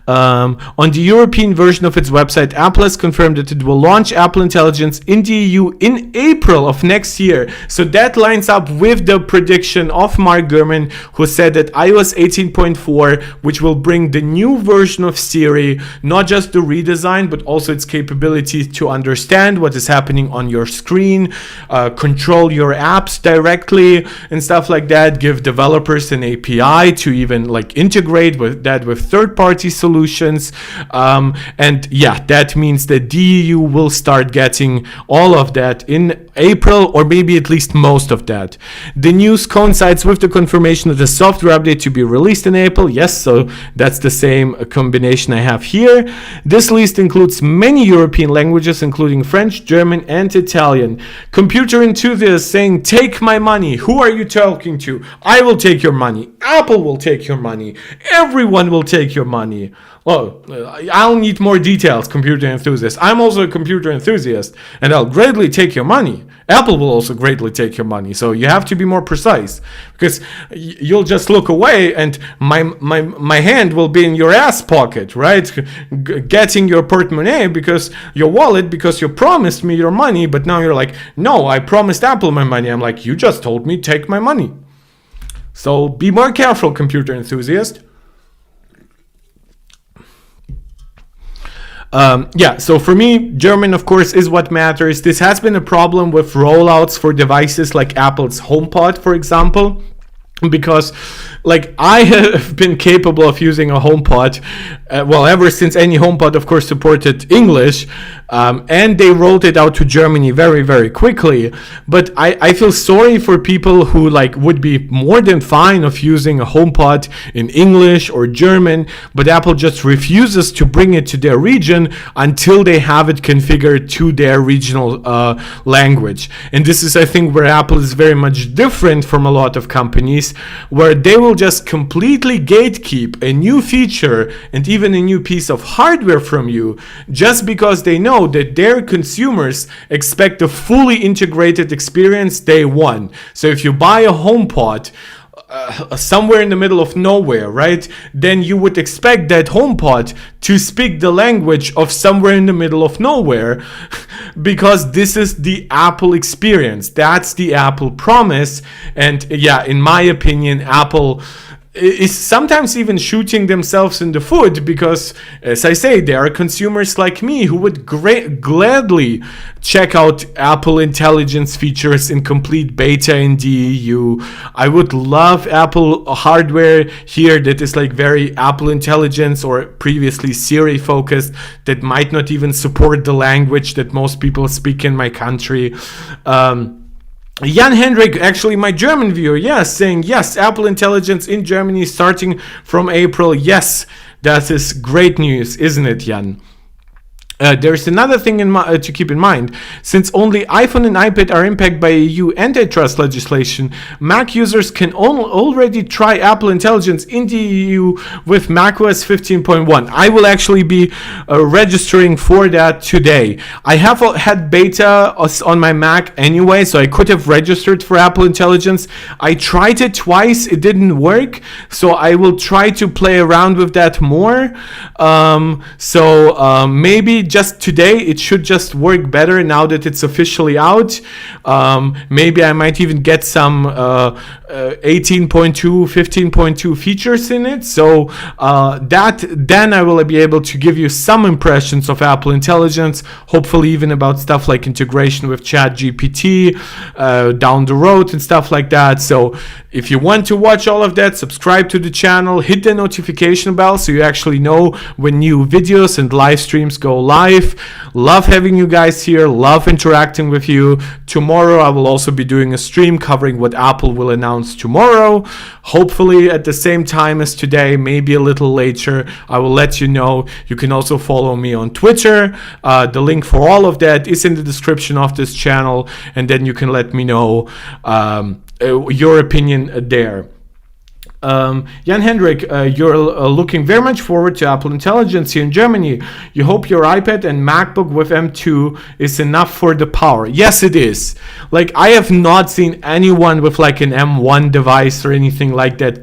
On the European version of its website, Apple has confirmed that it will launch Apple Intelligence in the EU in April of next year. So that lines up with the prediction of Mark Gurman, who said that iOS 18.4, which will bring the new version of Siri, not just the redesign, but also its capability to understand what is happening on your screen, control your apps directly and stuff like that, give developers an API to even integrate with third-party solutions. That means that the EU will start getting all of that in April, or maybe at least most of that. The news coincides with the confirmation of the software update to be released in April. Yes, so that's the same combination I have here. This list includes many European languages, including French, German, and Italian. Computer enthusiasts saying, take my money. Who are you talking to? I will take your money. Apple will take your money. Everyone will take your money. Well, I'll need more details, computer enthusiast. I'm also a computer enthusiast, and I'll greatly take your money. Apple will also greatly take your money, so you have to be more precise, because you'll just look away and my hand will be in your ass pocket, right? Getting your portemonnaie, because your wallet, because you promised me your money, but now you're like, no, I promised Apple my money. I'm like, you just told me take my money. So be more careful, computer enthusiast. So for me, German, of course, is what matters. This has been a problem with rollouts for devices like Apple's HomePod, for example, because I have been capable of using a HomePod, ever since any HomePod, of course, supported English, and they rolled it out to Germany very, very quickly. But I feel sorry for people who would be more than fine of using a HomePod in English or German, but Apple just refuses to bring it to their region until they have it configured to their regional language. And this is, I think, where Apple is very much different from a lot of companies, where they will just completely gatekeep a new feature and even a new piece of hardware from you, just because they know that their consumers expect a fully integrated experience day one. So if you buy a HomePod somewhere in the middle of nowhere, right, then you would expect that HomePod to speak the language of somewhere in the middle of nowhere, because this is the Apple experience. That's the Apple promise. And in my opinion, Apple is sometimes even shooting themselves in the foot, because, as I say, there are consumers like me who would gladly check out Apple Intelligence features in complete beta in the EU. I would love Apple hardware here that is very Apple Intelligence or previously Siri focused, that might not even support the language that most people speak in my country. Jan Hendrik, actually my German viewer, saying yes, Apple Intelligence in Germany starting from April. Yes, That is great news, isn't it, Jan? There's another thing to keep in mind. Since only iPhone and iPad are impacted by EU antitrust legislation, Mac users can already try Apple Intelligence in the EU with macOS 15.1. I will actually be registering for that today. I have had beta on my Mac anyway, so I could have registered for Apple Intelligence. I tried it twice, it didn't work, so I will try to play around with that more. Maybe just today it should just work better now that it's officially out. Maybe I might even get some 18.2 15.2 features in it, so then I will be able to give you some impressions of Apple Intelligence, hopefully even about stuff like integration with ChatGPT down the road and stuff like that. So if you want to watch all of that, subscribe to the channel, hit the notification bell so you actually know when new videos and live streams go live. Love having you guys here, love interacting with you. Tomorrow I will also be doing a stream covering what Apple will announce tomorrow, hopefully at the same time as today, maybe a little later. I will let you know. You can also follow me on Twitter. The link for all of that is in the description of this channel, and then you can let me know your opinion there. Jan Hendrik, you're looking very much forward to Apple Intelligence here in Germany. You hope your iPad and MacBook with M2 is enough for the power. Yes, it is. Like, I have not seen anyone with like an M1 device or anything like that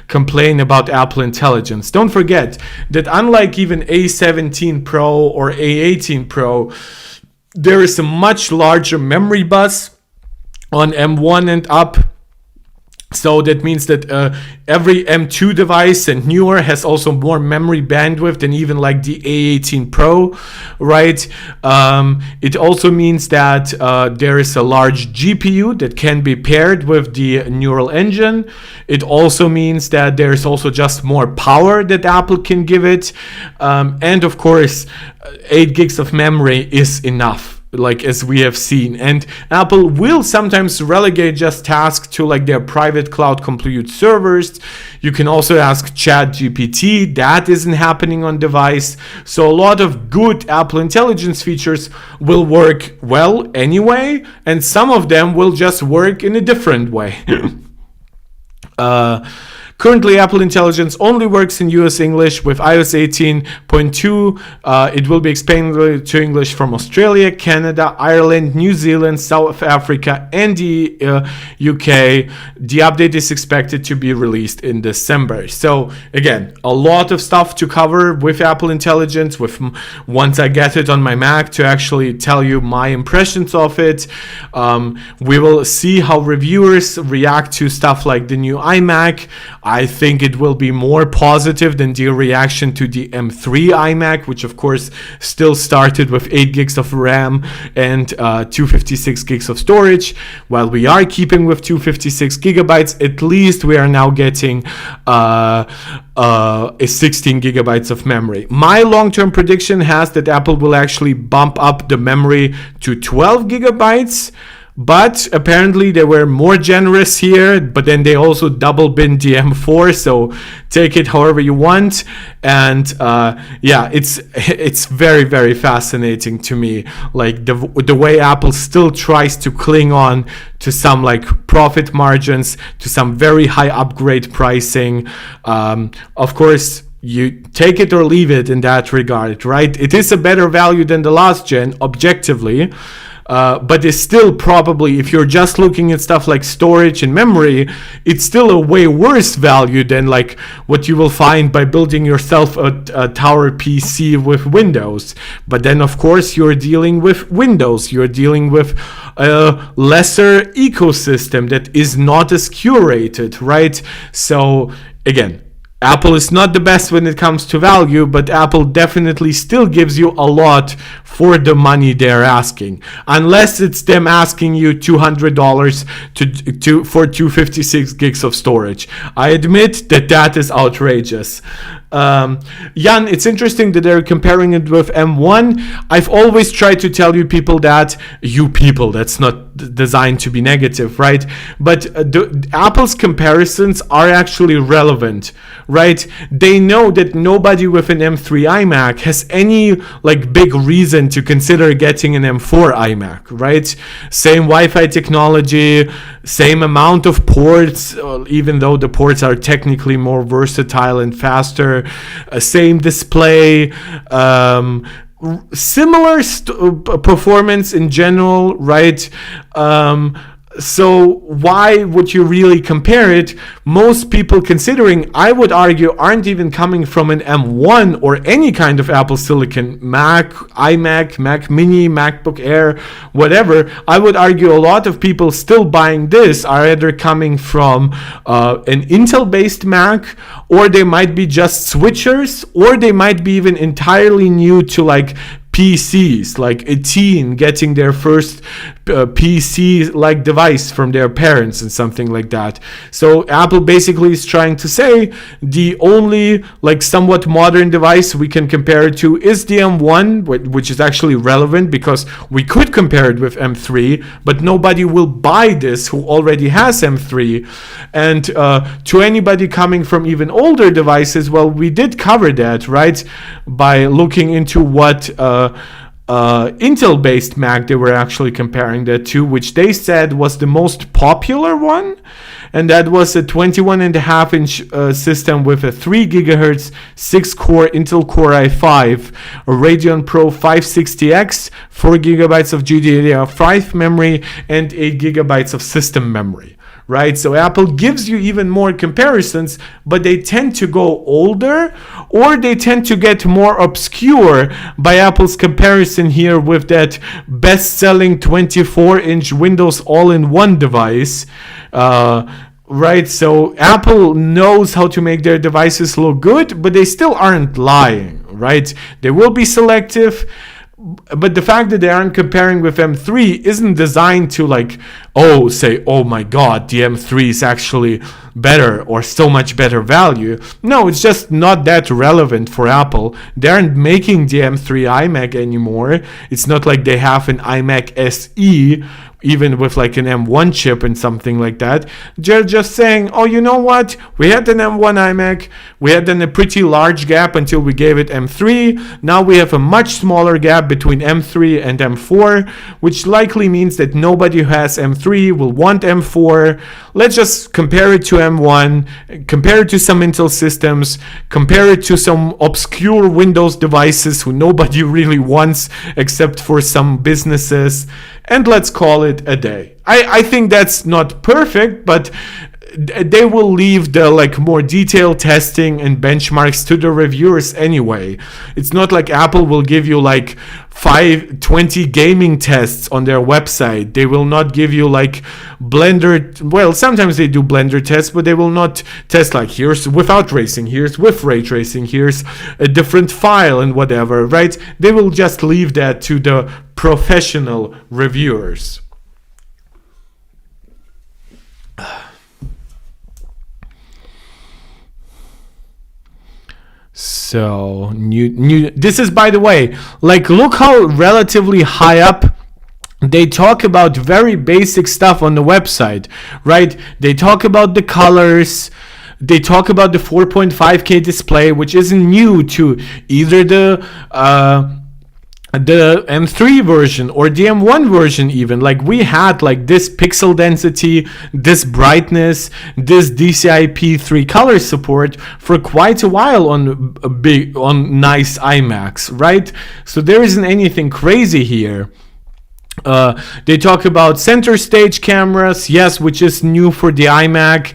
complain about Apple Intelligence. Don't forget that unlike even A17 Pro or A18 Pro, there is a much larger memory bus on M1 and up. So that means that every M2 device and newer has also more memory bandwidth than even like the A18 Pro, right? It also means that there is a large GPU that can be paired with the neural engine. It also means that there's also just more power that Apple can give it. And of course, 8 gigs of memory is enough, like as we have seen. And Apple will sometimes relegate just tasks to like their private cloud compute servers. You can also ask ChatGPT. That isn't happening on device. So a lot of good Apple Intelligence features will work well anyway, and some of them will just work in a different way. Currently, Apple Intelligence only works in US English with iOS 18.2. It will be expanded to English from Australia, Canada, Ireland, New Zealand, South Africa, and the UK. The update is expected to be released in December. So again, a lot of stuff to cover with Apple Intelligence. Once I get it on my Mac to actually tell you my impressions of it. We will see how reviewers react to stuff like the new iMac. I think it will be more positive than the reaction to the M3 iMac, which of course still started with 8 gigs of RAM and 256 gigs of storage. While we are keeping with 256 gigabytes, at least we are now getting 16 gigabytes of memory. My long-term prediction has that Apple will actually bump up the memory to 12 gigabytes. But apparently they were more generous here, but then they also double binned the M4, so take it however you want. And it's very, very fascinating to me, like the way Apple still tries to cling on to some like profit margins, to some very high upgrade pricing. Of course, you take it or leave it in that regard, right? It is a better value than the last gen, objectively. But it's still probably, if you're just looking at stuff like storage and memory, it's still a way worse value than like what you will find by building yourself a tower PC with Windows. But then of course you're dealing with Windows, you're dealing with a lesser ecosystem that is not as curated, right? So again, Apple is not the best when it comes to value, but Apple definitely still gives you a lot for the money they're asking. Unless it's them asking you $200 for 256 gigs of storage. I admit that is outrageous. Jan, it's interesting that they're comparing it with M1. I've always tried to tell you people, that's not designed to be negative, right? But Apple's comparisons are actually relevant, right? They know that nobody with an M3 iMac has any like big reason to consider getting an M4 iMac, right? Same Wi-Fi technology, same amount of ports, even though the ports are technically more versatile and faster, same display, similar performance in general, right? So why would you really compare it? Most people considering, I would argue, aren't even coming from an M1 or any kind of Apple Silicon, Mac, iMac, Mac Mini, MacBook Air, whatever. I would argue a lot of people still buying this are either coming from an Intel-based Mac, or they might be just switchers, or they might be even entirely new to like PCs, like a teen getting their first PC-like device from their parents and something like that. So Apple basically is trying to say the only like somewhat modern device we can compare it to is the M1, which is actually relevant because we could compare it with M3, but nobody will buy this who already has M3. And to anybody coming from even older devices, well, we did cover that, right? By looking into what Intel-based Mac they were actually comparing that to, which they said was the most popular one, and that was a 21.5-inch system with a 3 gigahertz 6-core Intel Core i5, a Radeon Pro 560X, 4 gigabytes of GDDR5 memory, and 8 gigabytes of system memory. Right, so Apple gives you even more comparisons, but they tend to go older, or they tend to get more obscure by Apple's comparison here with that best-selling 24-inch Windows all-in-one device. Right, so Apple knows how to make their devices look good, but they still aren't lying, right? They will be selective. But the fact that they aren't comparing with M3 isn't designed to say, oh my god, the M3 is actually better or so much better value. No, it's just not that relevant for Apple. They aren't making the M3 iMac anymore. It's not like they have an iMac SE, even with like an M1 chip and something like that. They're just saying, oh, you know what? We had an M1 iMac. We had then a pretty large gap until we gave it M3. Now we have a much smaller gap between M3 and M4, which likely means that nobody who has M3 will want M4. Let's just compare it to M1, compare it to some Intel systems, compare it to some obscure Windows devices who nobody really wants except for some businesses, and let's call it a day. I think that's not perfect, but they will leave the more detailed testing and benchmarks to the reviewers anyway. It's not like Apple will give you 20 gaming tests on their website. They will not give you Blender. Well, sometimes they do Blender tests, but they will not test here's without racing, here's with ray tracing, here's a different file and whatever, right? They will just leave that to the professional reviewers. So new. This is, by the way, look how relatively high up they talk about very basic stuff on the website, right? They talk about the colors. They talk about the 4.5K display, which isn't new to either the M3 version or the M1 version even. We had this pixel density, this brightness, this DCI-P3 color support for quite a while on nice iMacs, right? So there isn't anything crazy here. They talk about center stage cameras, yes, which is new for the iMac,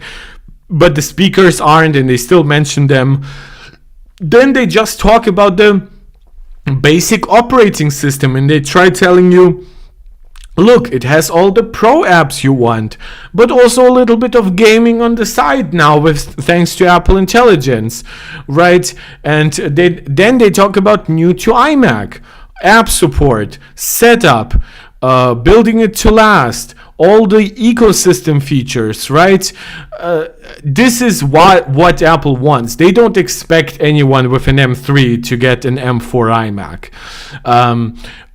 but the speakers aren't, and they still mention them. Then they just talk about the basic operating system, and they try telling you, look, it has all the pro apps you want, but also a little bit of gaming on the side now thanks to Apple Intelligence, right? And then they talk about new to iMac, app support, setup, building it to last, all the ecosystem features, right? This is what Apple wants. They don't expect anyone with an M3 to get an M4 iMac.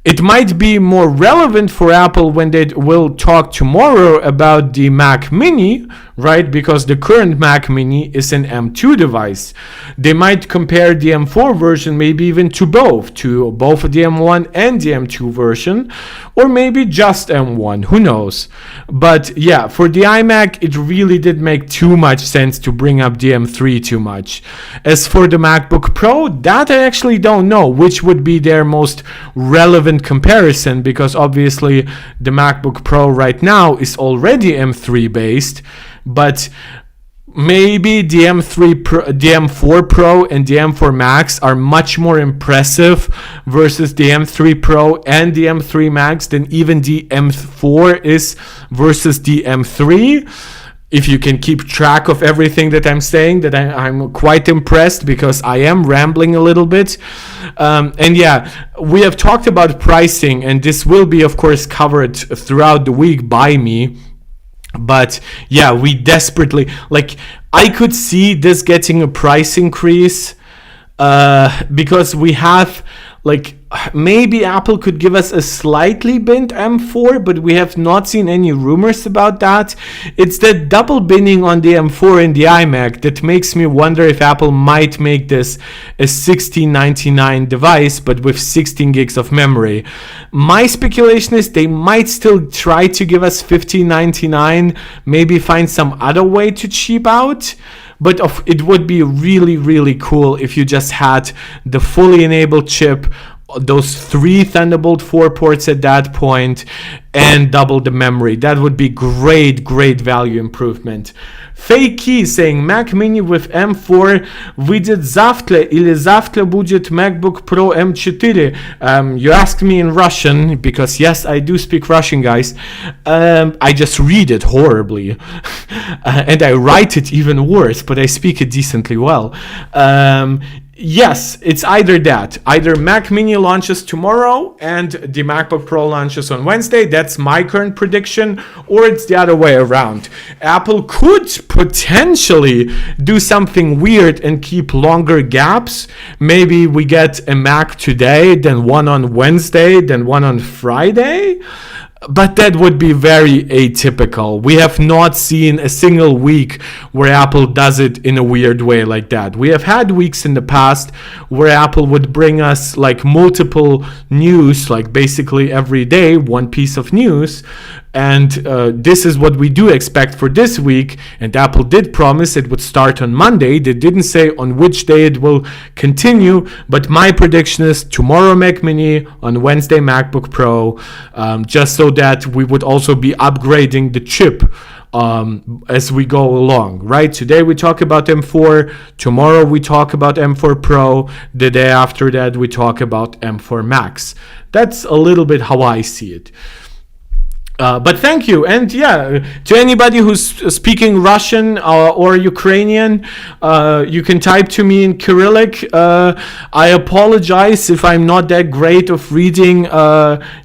It might be more relevant for Apple when they will talk tomorrow about the Mac Mini, right? Because the current Mac Mini is an M2 device. They might compare the M4 version maybe even to both the M1 and the M2 version, or maybe just M1, who knows. But yeah, for the iMac, it really did make too much sense to bring up the M3 too much. As for the MacBook Pro, that I actually don't know which would be their most relevant comparison, because obviously the MacBook Pro right now is already M3 based, but maybe the M4 Pro and the M4 Max are much more impressive versus the M3 Pro and the M3 Max than even the M4 is versus the M3. If you can keep track of everything that I'm saying, that I'm quite impressed, because I am rambling a little bit. And yeah, we have talked about pricing, and this will be, of course, covered throughout the week by me. But yeah, we desperately, I could see this getting a price increase, because we have, maybe Apple could give us a slightly bent M4, but we have not seen any rumors about that. It's that double binning on the M4 and the iMac that makes me wonder if Apple might make this a $1699 device, but with 16 gigs of memory. My speculation is they might still try to give us $1599, maybe find some other way to cheap out. But it would be really, really cool if you just had the fully enabled chip, those 3 Thunderbolt 4 ports at that point, and double the memory. That would be great value improvement. Fake Key saying Mac Mini with M4 wyjdzie zawsze, ile zawsze будет MacBook Pro M4. You asked me in Russian, because yes, I do speak Russian, guys. I just read it horribly. And I write it even worse, but I speak it decently well. Yes, it's either Mac Mini launches tomorrow and the MacBook Pro launches on Wednesday. That's my current prediction. Or it's the other way around. Apple could potentially do something weird and keep longer gaps. Maybe we get a Mac today, then one on Wednesday, then one on Friday. But that would be very atypical. We have not seen a single week where Apple does it in a weird way like that. We have had weeks in the past where Apple would bring us multiple news, basically every day, one piece of news. And this is what we do expect for this week. And Apple did promise it would start on Monday. They didn't say on which day it will continue. But my prediction is tomorrow Mac Mini, on Wednesday MacBook Pro, just so that we would also be upgrading the chip as we go along, right? Today we talk about M4. Tomorrow we talk about M4 Pro. The day after that we talk about M4 Max. That's a little bit how I see it. But thank you. And yeah, to anybody who's speaking Russian or Ukrainian, you can type to me in Cyrillic. I apologize if I'm not that great of reading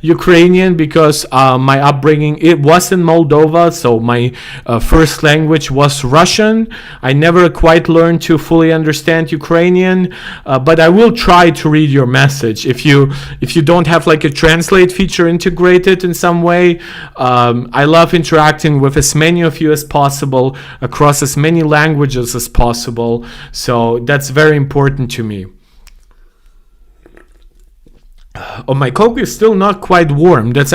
Ukrainian, because my upbringing, it was in Moldova, so my first language was Russian. I never quite learned to fully understand Ukrainian, but I will try to read your message. If you don't have a translate feature integrated in some way, I love interacting with as many of you as possible across as many languages as possible. So that's very important to me. Oh, my Coke is still not quite warm. That's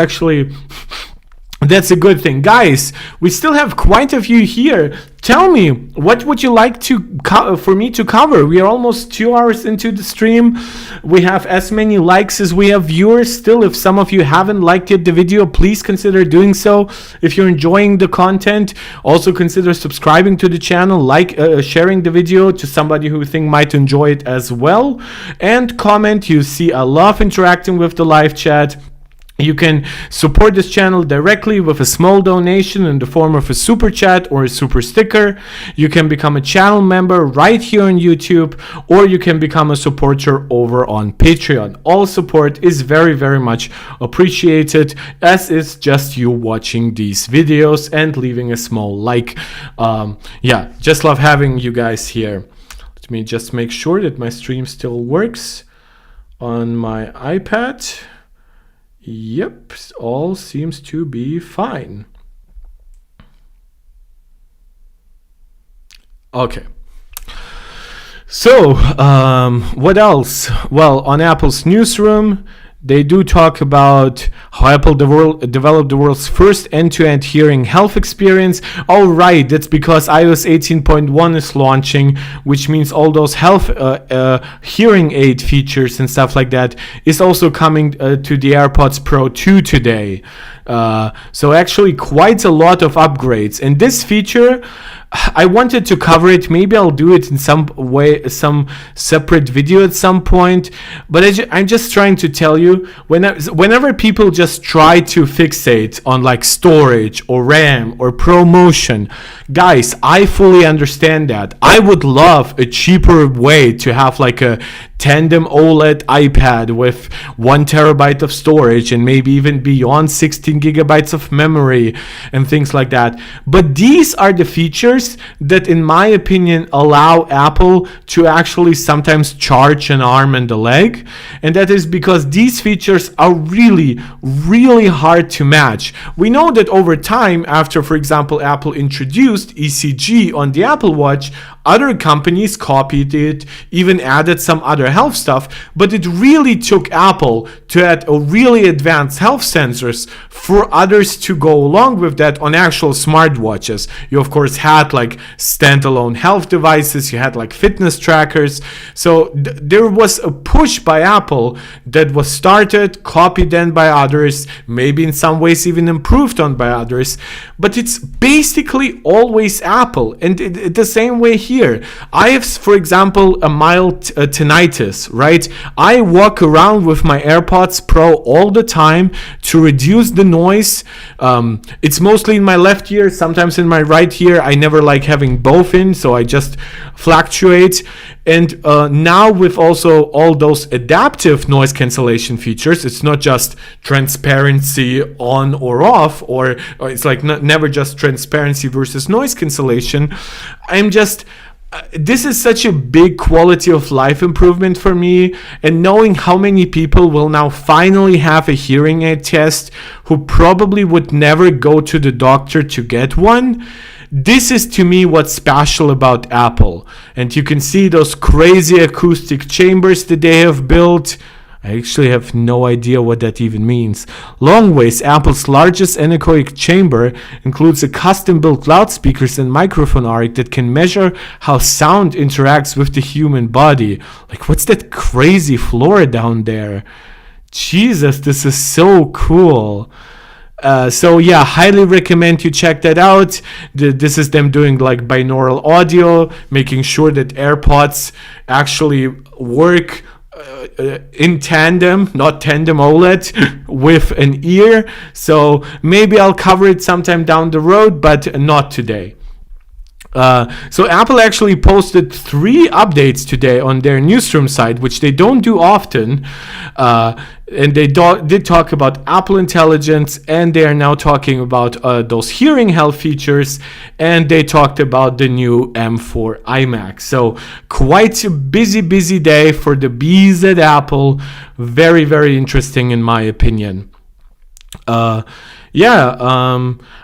a good thing. Guys, we still have quite a few here. Tell me, what would you like for me to cover? We are almost 2 hours into the stream. We have as many likes as we have viewers. Still, if some of you haven't liked yet the video, please consider doing so. If you're enjoying the content, also consider subscribing to the channel, sharing the video to somebody who you think might enjoy it as well. And comment. You see, I love interacting with the live chat. You can support this channel directly with a small donation in the form of a super chat or a super sticker. You can become a channel member right here on YouTube, or you can become a supporter over on Patreon. All support is very, very much appreciated, as is just you watching these videos and leaving a small like. Yeah, just love having you guys here. Let me just make sure that my stream still works on my iPad. Yep, all seems to be fine. Okay. So, what else? Well, on Apple's newsroom, they do talk about how Apple developed the world's first end-to-end hearing health experience. All right, that's because iOS 18.1 is launching, which means all those health hearing aid features and stuff like that is also coming to the AirPods Pro 2 today. So actually quite a lot of upgrades. And this feature, I wanted to cover it. Maybe I'll do it in some way, some separate video at some point. But I'm just trying to tell you, whenever people just try to fixate on like storage or RAM or promotion, guys, I fully understand that. I would love a cheaper way to have like a tandem OLED iPad with 1 terabyte of storage and maybe even beyond 16 gigabytes of memory and things like that. But these are the features that, in my opinion, allow Apple to actually sometimes charge an arm and a leg. And that is because these features are really, really hard to match. We know that over time, after, for example, Apple introduced ECG on the Apple Watch, other companies copied it, even added some other health stuff, but it really took Apple to add a really advanced health sensors for others to go along with that on actual smartwatches. You of course had like standalone health devices, you had like fitness trackers. So there was a push by Apple that was started, copied then by others, maybe in some ways even improved on by others, but it's basically always Apple. And the same way here, I have, for example, a mild tinnitus, right? I walk around with my AirPods Pro all the time to reduce the noise. It's mostly in my left ear, sometimes in my right ear. I never like having both in, so I just fluctuate. And now with also all those adaptive noise cancellation features, it's not just transparency on or off, or it's like never just transparency versus noise cancellation. This is such a big quality of life improvement for me, and knowing how many people will now finally have a hearing aid test who probably would never go to the doctor to get one. This is to me what's special about Apple. And you can see those crazy acoustic chambers that they have built. I actually have no idea what that even means. Longways, Apple's largest anechoic chamber, includes a custom-built loudspeakers and microphone arc that can measure how sound interacts with the human body. Like, what's that crazy floor down there? Jesus, this is so cool. So yeah, highly recommend you check that out. This is them doing like binaural audio, making sure that AirPods actually work in tandem, not tandem OLED, with an ear. So maybe I'll cover it sometime down the road, but not today. So Apple actually posted 3 updates today on their newsroom site, which they don't do often. And they did talk about Apple Intelligence, and they are now talking about those hearing health features, and they talked about the new M4 iMac. So quite a busy day for the bees at Apple. Very, very interesting in my opinion.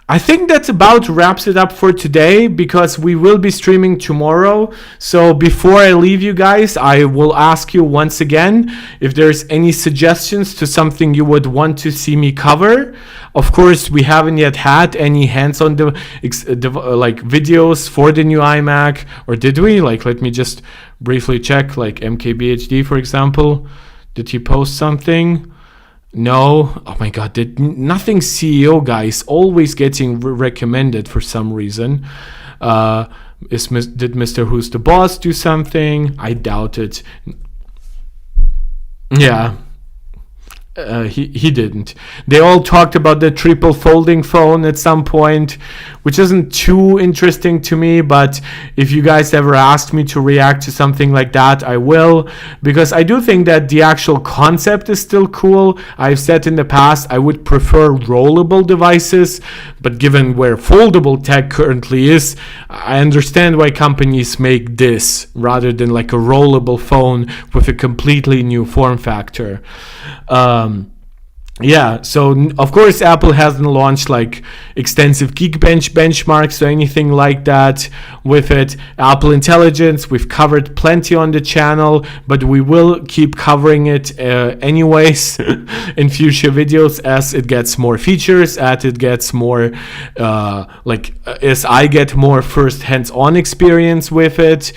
I think that about wraps it up for today, because we will be streaming tomorrow. So before I leave you guys, I will ask you once again if there's any suggestions to something you would want to see me cover. Of course, we haven't yet had any hands-on like videos for the new iMac, or did we? Like, let me just briefly check. Like MKBHD, for example, did he post something? No. Oh my god, nothing CEO, guys, always getting recommended for some reason. Did Mr. Who's the Boss do something? I doubt it. Yeah. he didn't. They all talked about the triple folding phone at some point, which isn't too interesting to me, but if you guys ever asked me to react to something like that, I will, because I do think that the actual concept is still cool. I've said in the past I would prefer rollable devices, but given where foldable tech currently is, I understand why companies make this rather than like a rollable phone with a completely new form factor. Yeah, so of course Apple hasn't launched like extensive Geekbench benchmarks or anything like that with it. Apple Intelligence, we've covered plenty on the channel, but we will keep covering it anyways in future videos as it gets more features, as it gets more as I get more first hands-on experience with it.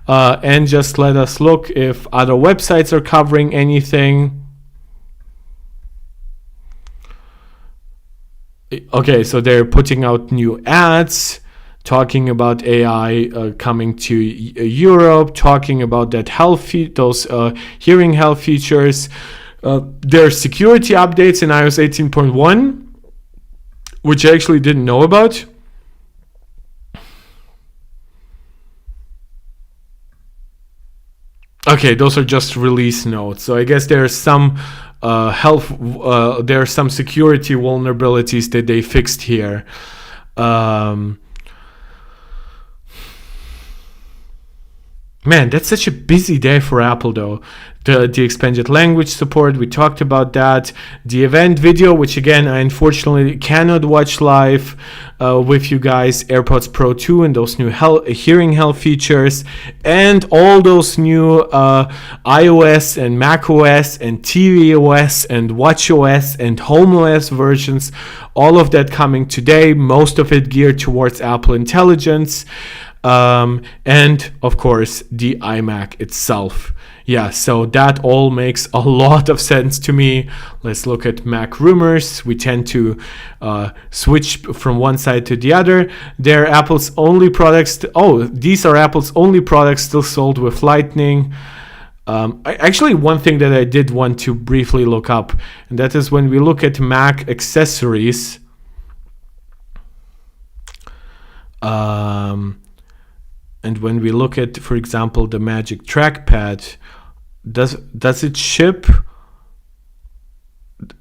And just let us look if other websites are covering anything. Okay, so they're putting out new ads talking about AI coming to Europe, talking about that those hearing health features. There are security updates in iOS 18.1, which I actually didn't know about. Okay, those are just release notes. So I guess there's some there are some security vulnerabilities that they fixed here. Man, that's such a busy day for Apple though. The expanded language support, we talked about that. The event video, which again, I unfortunately cannot watch live with you guys. AirPods Pro 2 and those new hearing health features. And all those new iOS and macOS and tvOS and watchOS and HomeOS versions. All of that coming today. Most of it geared towards Apple Intelligence. And of course the iMac itself. Yeah, so that all makes a lot of sense to me. Let's look at Mac rumors. We tend to switch from one side to the other. They're Apple's only products. These are Apple's only products still sold with Lightning. Actually, one thing that I did want to briefly look up, and that is when we look at Mac accessories. And when we look at, for example, the Magic Trackpad, does it ship?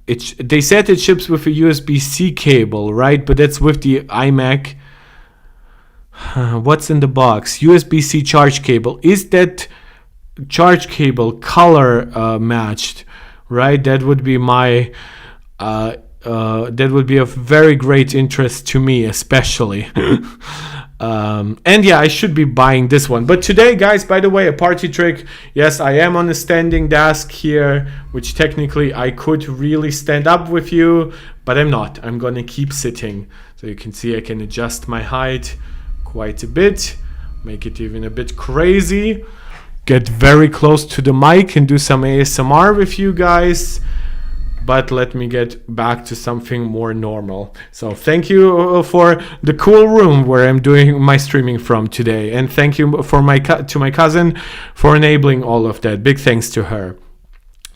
They said it ships with a USB-C cable, right? But that's with the iMac. What's in the box? USB-C charge cable. Is that charge cable color matched? Right? That would be my. That would be of very great interest to me, especially. And yeah, I should be buying this one. But today, guys, by the way, a party trick. Yes, I am on a standing desk here, which technically I could really stand up with you, but I'm not. I'm gonna keep sitting. So you can see I can adjust my height quite a bit, make it even a bit crazy, get very close to the mic and do some ASMR with you guys. But let me get back to something more normal. So thank you for the cool room where I'm doing my streaming from today. And thank you for to my cousin for enabling all of that. Big thanks to her.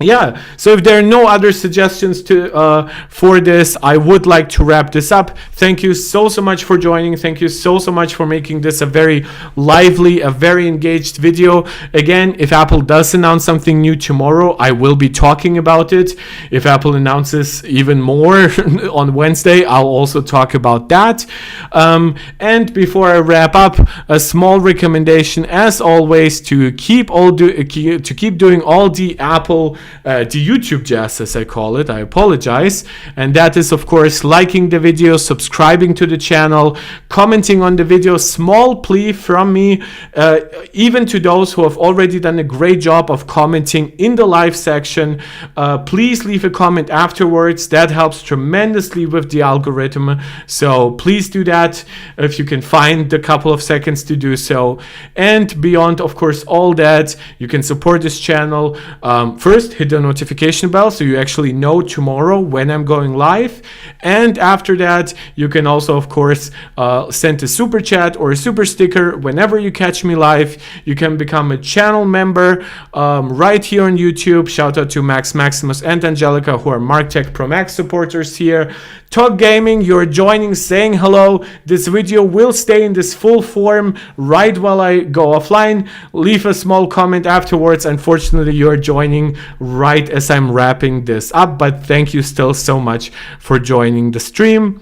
Yeah, so if there are no other suggestions for this, I would like to wrap this up. Thank you so much for joining. Thank you so much for making this a very lively, a very engaged video. Again, if Apple does announce something new tomorrow, I will be talking about it. If Apple announces even more on Wednesday, I'll also talk about that. And before I wrap up, a small recommendation, as always, to keep doing all the Apple the YouTube jazz, as I call it. I apologize. And that is, of course, liking the video, subscribing to the channel, commenting on the video. Small plea from me, even to those who have already done a great job of commenting in the live section. Please leave a comment afterwards. That helps tremendously with the algorithm. So please do that if you can find a couple of seconds to do so. And beyond, of course, all that, you can support this channel. First, hit the notification bell so you actually know tomorrow when I'm going live. And after that, you can also, of course, send a super chat or a super sticker whenever you catch me live. You can become a channel member right here on YouTube. Shout out to Max, Maximus, and Angelica, who are MarkTech Pro Max supporters here. Talk Gaming, you're joining, saying hello. This video will stay in this full form right while I go offline. Leave a small comment afterwards. Unfortunately, you're joining right as I'm wrapping this up, but thank you still so much for joining the stream.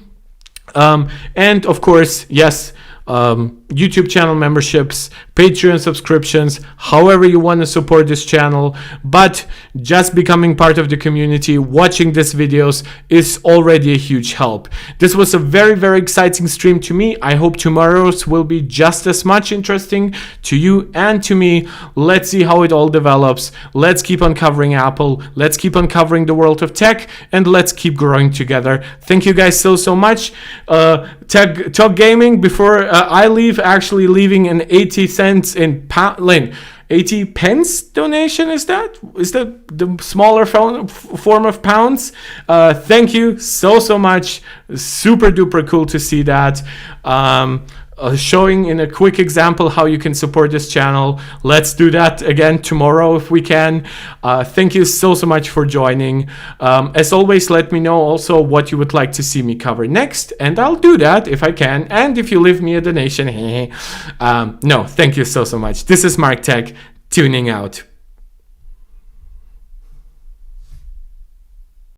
And of course, yes, YouTube channel memberships, Patreon subscriptions, however you want to support this channel, but just becoming part of the community, watching these videos is already a huge help. This was a very, very exciting stream to me. I hope tomorrow's will be just as much interesting to you and to me. Let's see how it all develops. Let's keep on covering Apple. Let's keep on covering the world of tech, and let's keep growing together. Thank you guys so much. Talk Gaming, before I leave, actually leaving an 80 cents in pound, 80 pence donation. Is that the smaller form of pounds? Thank you so much. Super duper cool to see that. Showing in a quick example how you can support this channel. Let's do that again tomorrow if we can. Thank you so much for joining. As always, let me know also what you would like to see me cover next, and I'll do that if I can. And if you leave me a donation, no, thank you so much. This is MarkTech, tuning out.